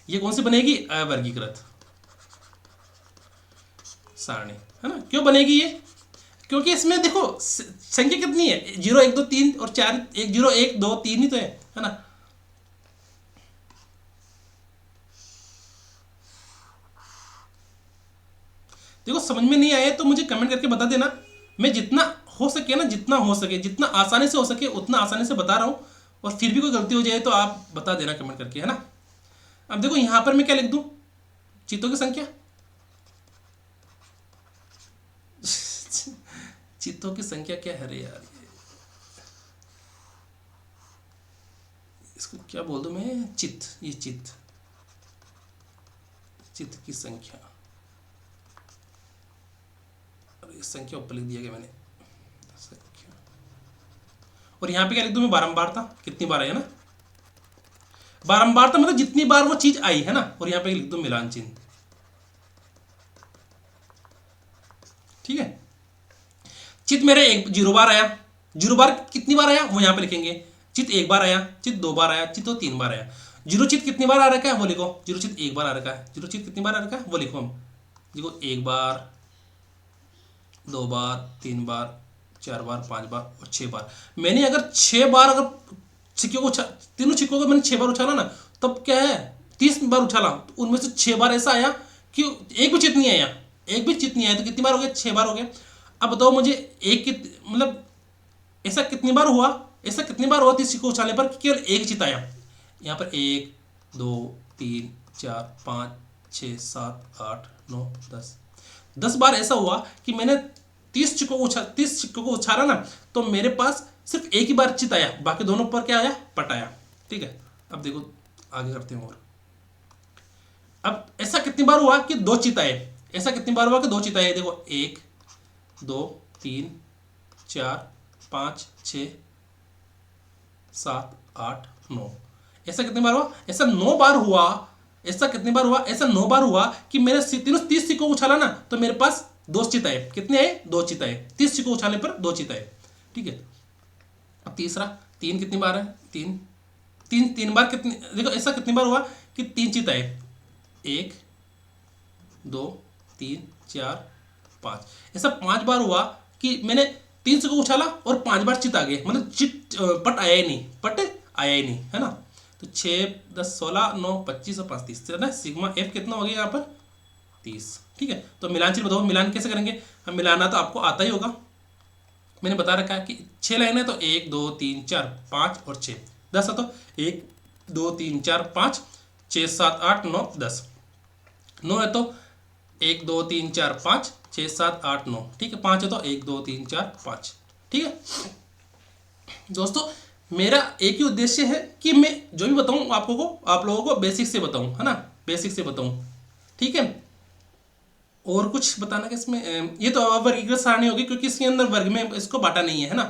ये कौन सी बनेगी, अवर्गीकृत सारणी, है ना। क्यों बनेगी ये, क्योंकि इसमें देखो संख्या कितनी है, 0 1 2 3 और 4, 1 0 1 2 3 ही तो है ना। देखो समझ में नहीं आए तो मुझे कमेंट करके बता देना, मैं जितना हो सके ना, जितना हो सके, जितना आसानी से हो सके उतना आसानी से बता रहा हूँ, और फिर भी कोई गलती हो जाए तो आप बता देना कमेंट करके, है ना। अब देखो यहाँ पर मैं क्या लिख दूँ, चित्तों की संख्या चित्तों की संख्या क्या है रे यार, इसको क्या बोल दूं मैं, चित्त, ये चित्त, चित्त की संख्या, और इस संख्या ऊपर लिख दिया गया मैंने संख्या, और यहाँ पे क्या लिख दूं मैं, बारंबारता, कितनी बार आई है ना, बारंबारता मतलब जितनी बार वो चीज आई है ना, और यहाँ पे लिख दूं मिलान चिन्ह, ठीक है। चित्त मेरे 0 बार आया, 0 बार कितनी बार आया वो यहाँ पे लिखेंगे, चित्त 1 बार आया, चित्त 2 बार आया, चित्त 3 बार आया। 0 चित्त कितनी बार आ रखा है वो लिखो, 0 चित्त 1 बार आ रखा है, 0 चित्त कितनी बार आ रखा है वो लिखो, हम देखो 1 बार, 2 बार, 3 बार, 4 बार, 5 बार और 6 बार। मैंने अगर 6 बार, अगर सिक्के को तीनों सिक्कों को मैंने 6 बार उछाला ना, तब क्या है 30 बार उछाला, तो उनमें से 6 बार ऐसा आया कि एक भी चित्त नहीं आया, एक भी चित्त नहीं आया, तो कितनी बार हो गया, 6 बार हो गया। अब बताओ मुझे एक मतलब ऐसा कितनी बार हुआ, ऐसा कितनी बार हुआ 30 सिक्कों उछालने पर कि केवल एक चित्त आया। यहाँ पर 1 2 3 4 5 6 7 8 9 10 बार ऐसा हुआ कि मैंने 30 सिक्कों को उछाला ना, तो मेरे पास सिर्फ एक ही बार चित्त आया, बाकी दोनों पर क्या आया, पट आया, ठीक है। अब देखो आगे करते हैं, और अब ऐसा कितनी बार हुआ कि 2 चित्त आए, ऐसा कितनी बार हुआ कि 2 चित्त आए, देखो 1 2 3 4 5 6 7 8 9, ऐसा कितनी बार हुआ, ऐसा 9 बार हुआ, ऐसा कितनी बार हुआ, ऐसा 9 बार हुआ कि मैंने तीनों 30 सिक्कों को उछाला ना, तो मेरे पास 2 चित्त आए, कितने आए, 2 चित्त आए, 30 सिक्कों उछालने पर 2 चित्त आए, ठीक है। अब तीसरा, 3 कितनी बार है, 3 बार कितनी, देखो ऐसा कितनी बार हुआ कि 3 चित्त आए, 1 2 3 4 5, ऐसा 5 बार हुआ कि मैंने 3 सिक्कों को उछाला और 5 बार चित्त आ गए, मतलब चित्त पट आया ही नहीं, पट आया ही नहीं, है ना। तो 6 10 16 9 25 और 5 30, ना सिग्मा एफ कितना हो गया यहाँ पर 30, ठीक है। तो मिलान चिन्ह बताओ, मिलान कैसे करेंगे, हम मिलाना तो आपको आता ही होगा, मैंने बता रखा है कि 6 लाइन है तो 1 2 3 4 5 और 6, 10 है तो 1 2 3 4 5 6 7 8 9 10, 9 है तो 1 2 3 4 5 6 7 8 9, ठीक है। 5 है तो 1 2 3 4 5, ठीक है। दोस्तों मेरा एक ही उद्देश्य है कि मैं जो भी बताऊं आप लोगों को बेसिक से बताऊं, है ना, बेसिक से बताऊं, ठीक है। और कुछ बताना कि इसमें ये तो वर्गीकृत सारणी होगी क्योंकि इसके अंदर वर्ग में इसको बांटा नहीं है ना।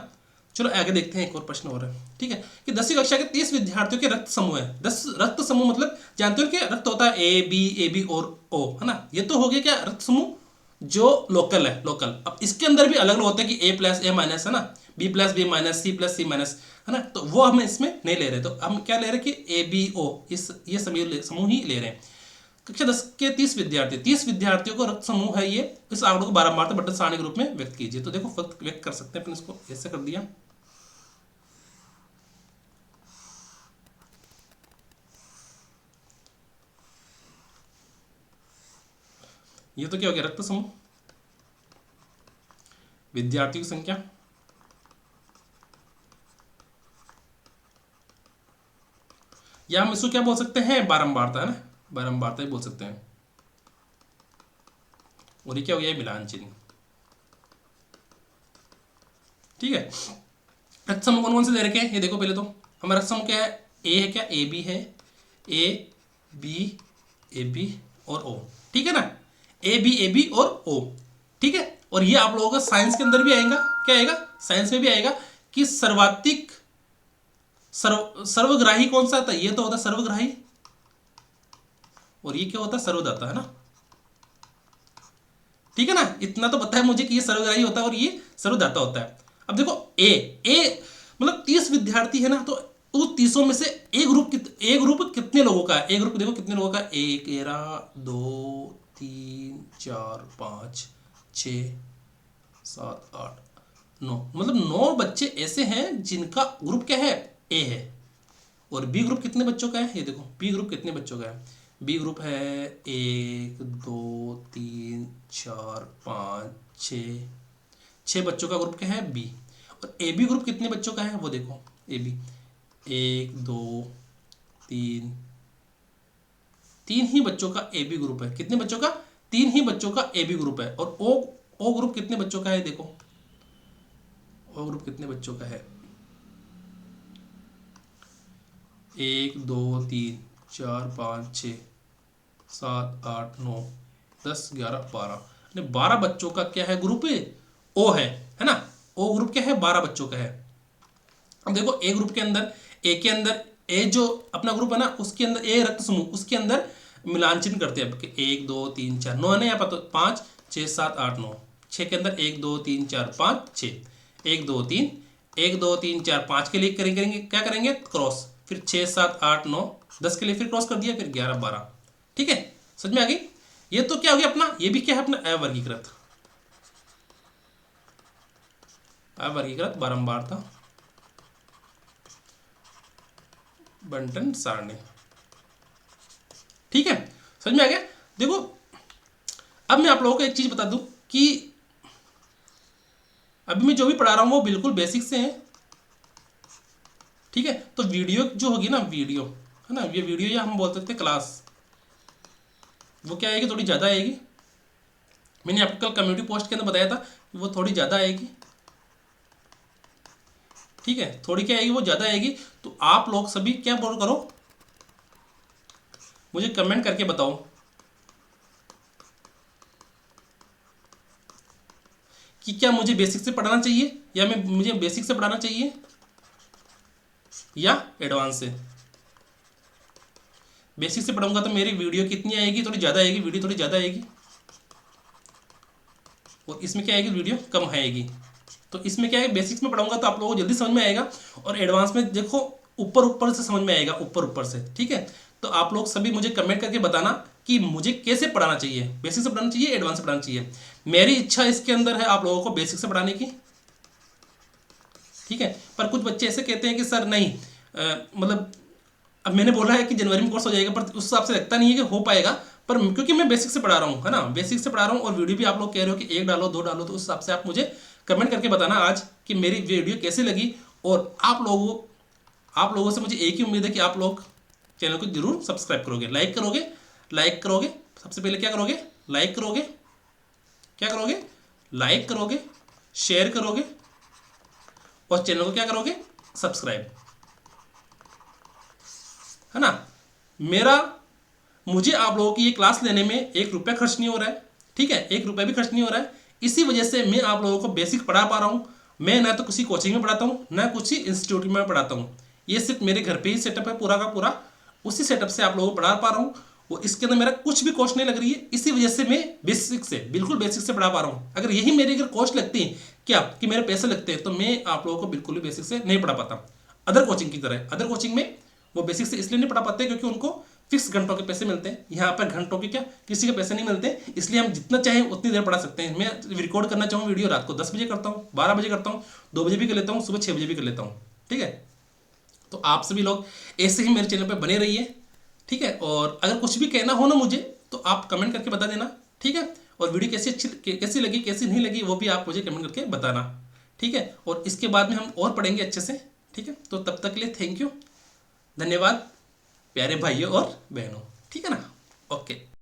चलो आगे देखते हैं, एक और प्रश्न और है, ठीक है, कि 10वीं कक्षा के 30 विद्यार्थियों के रक्त समूह है। 10 रक्त समूह मतलब जानते हो कि रक्त होता है ए बी और ओ, है ना। ये तो हो गया क्या रक्त समूह जो लोकल है, लोकल। अब इसके अंदर भी अलग अलग होते हैं कि ए प्लस ए माइनस, है ना, B plus B minus, C plus C minus, है ना। तो वो हम इसमें नहीं ले रहे, तो हम क्या ले रहे हैं कि ए बी ओ, ये समूह ही ले रहे हैं। कक्षा 10 के 30 विद्यार्थियों को रक्त समूह है ये, इस आंकड़े को बारंबारता बंटन सारणी के रूप में व्यक्त कीजिए। तो देखो व्यक्त कर सकते हैं अपन, इसको ऐसे कर दिया, ये तो क्या हो गया रक्त समूह, विद्यार्थियों की संख्या, या हम इसको क्या बोल सकते हैं, बारंबारता, है ना, बारंबारता ही बोल सकते हैं। और ये क्या हो गया, मिलान चिन्ह, ठीक है। रक्त समूह कौन कौन से दे रखे हैं ये देखो, पहले तो हमारा रक्त समूह क्या है, ए है, क्या ए बी है, ए बी और ओ, ठीक है ना, ए बी और ओ, ठीक है। और ये आप लोगों का साइंस के अंदर भी आएगा, क्या आएगा, साइंस में भी आएगा कि सर्वाधिक सर्वग्राही कौन सा था, ये तो होता है सर्वग्राही, और ये क्या होता है, सर्वदाता, है ना। ठीक है ना, इतना तो पता है मुझे कि ये सर्वग्राही होता है और ये सर्वदाता होता है। अब देखो ए मतलब 30 विद्यार्थी है ना, तो उस 30 में से ए ग्रुप कितने लोगों का है, ए ग्रुप देखो कितने लोगों का, 1 2 3 4 5 6 7 8 9, मतलब 9 बच्चे ऐसे हैं जिनका ग्रुप क्या है, ए है। और बी ग्रुप कितने बच्चों का है, ये देखो बी ग्रुप कितने बच्चों का है, बी ग्रुप है 1 2 3 4 5 6 बच्चों का ग्रुप क्या है, बी। और ए बी ग्रुप कितने बच्चों का है, वो देखो ए बी 1 2 3 3 ही बच्चों का ए बी ग्रुप है। कितने बच्चों का, 3 ही बच्चों का ए बी ग्रुप है। और ओ ग्रुप कितने बच्चों का है, देखो ओ ग्रुप कितने बच्चों का है, 1 2 3 4 5 6 7 8 9 10 11 12, 12 बच्चों का क्या है ग्रुप, ओ है ना। ओ ग्रुप क्या है, 12 बच्चों का है। अब देखो ए ग्रुप के अंदर ए जो अपना ग्रुप है ना, उसके अंदर ए रक्त समूह, उसके अंदर मिलानचिन करते हैं। 1 2 3 4 9 है ना यहाँ पर, तो 5 6 7 8 9, 6 के अंदर 1 2 3 4 5 6, 1 2 3 1 2 3 4 5 के लिए करेंगे क्या करेंगे, क्रॉस, फिर 6 7 8 9 10 के लिए फिर क्रॉस कर दिया, फिर 11 12। ठीक है, समझ में आ गई। ये तो क्या हो गया अपना, ये भी क्या है अपना अवर्गीकृत, अवर्गीकृत बारंबारता बंटन सारणी। ठीक है, समझ में आ गया। देखो अब मैं आप लोगों को एक चीज बता दूं कि अभी मैं जो भी पढ़ा रहा हूं वो बिल्कुल बेसिक से है। ठीक है, तो वीडियो जो होगी ना, वीडियो है ना, ये वीडियो या हम बोल सकते हैं क्लास, वो क्या आएगी, थोड़ी ज़्यादा आएगी। मैंने आपको कल कम्युनिटी पोस्ट के अंदर बताया था कि वो थोड़ी ज़्यादा आएगी। ठीक है, थोड़ी क्या आएगी, वो ज़्यादा आएगी। तो आप लोग सभी क्या बोल करो, मुझे कमेंट करके बताओ कि क्या मुझे बेसिक से पढ़ाना चाहिए या मुझे बेसिक से पढ़ाना चाहिए या एडवांस से। बेसिक से पढ़ाऊंगा तो मेरी वीडियो कितनी आएगी, थोड़ी ज़्यादा आएगी, वीडियो थोड़ी ज़्यादा आएगी। और इसमें क्या आएगी, वीडियो कम आएगी। तो इसमें क्या है, बेसिक्स में पढ़ाऊंगा तो आप लोगों को जल्दी समझ में आएगा, और एडवांस में देखो ऊपर ऊपर से समझ में आएगा, ऊपर ऊपर से। ठीक है, तो आप लोग सभी मुझे कमेंट करके बताना कि मुझे कैसे पढ़ाना चाहिए, बेसिक से पढ़ाना चाहिए, एडवांस से पढ़ाना चाहिए। मेरी इच्छा इसके अंदर है आप लोगों को बेसिक से पढ़ाने की। ठीक है, पर कुछ बच्चे ऐसे कहते हैं कि सर नहीं, मतलब अब मैंने बोला है कि जनवरी में कोर्स हो जाएगा, पर उस हिसाब से लगता नहीं है कि हो पाएगा। पर क्योंकि मैं बेसिक से पढ़ा रहा हूँ, है ना, बेसिक से पढ़ा रहा हूँ, और वीडियो भी आप लोग कह रहे हो कि 1 डालो 2 डालो, तो उस हिसाब से आप मुझे कमेंट करके बताना आज कि मेरी वीडियो कैसी लगी। और आप लोगों से मुझे एक ही उम्मीद है कि आप लोग चैनल को जरूर सब्सक्राइब करोगे, लाइक करोगे। सबसे पहले क्या करोगे, लाइक करोगे, क्या करोगे, लाइक करोगे, शेयर करोगे, और चैनल को क्या करोगे, सब्सक्राइब, है ना। मुझे आप लोगों की ये क्लास लेने में 1 रुपया खर्च नहीं हो रहा है। ठीक है, 1 रुपया भी खर्च नहीं हो रहा है। इसी वजह से मैं आप लोगों को बेसिक पढ़ा पा रहा हूँ। मैं ना तो किसी कोचिंग में पढ़ाता हूँ, ना कुछ इंस्टीट्यूट में पढ़ाता हूँ। ये सिर्फ मेरे घर पे ही सेटअप है पूरा का पूरा, उसी सेटअप से आप लोगों को पढ़ा पा रहा हूँ। वो इसके अंदर मेरा कुछ भी कॉस्ट नहीं लग रही है, इसी वजह से मैं बेसिक से, बिल्कुल बेसिक से पढ़ा पा रहा हूँ। अगर यही मेरी अगर कॉस्ट लगती क्या कि मेरे पैसे लगते हैं, तो मैं आप लोगों को बिल्कुल भी बेसिक से नहीं पढ़ा पाता। अदर कोचिंग की तरह, अदर कोचिंग में वो बेसिक से इसलिए नहीं पढ़ा पाते क्योंकि उनको फिक्स घंटों के पैसे मिलते हैं। यहाँ पर घंटों के क्या किसी के पैसे नहीं मिलते, इसलिए हम जितना चाहें उतनी देर पढ़ा सकते हैं। मैं रिकॉर्ड करना चाहूँ वीडियो रात को 10 बजे करता हूँ, 12 बजे करता हूँ, 2 बजे भी कर लेता हूँ, सुबह 6 बजे भी कर लेता हूँ। ठीक है, तो आप सभी लोग ऐसे ही मेरे चैनल पर बने रहिए। ठीक है, और अगर कुछ भी कहना हो ना मुझे, तो आप कमेंट करके बता देना। ठीक है, और वीडियो कैसी लगी कैसी नहीं लगी वो भी आप मुझे कमेंट करके बताना। ठीक है, और इसके बाद में हम और पढ़ेंगे अच्छे से। ठीक है, तो तब तक के लिए थैंक यू, धन्यवाद प्यारे भाइयों और बहनों। ठीक है ना, ओके।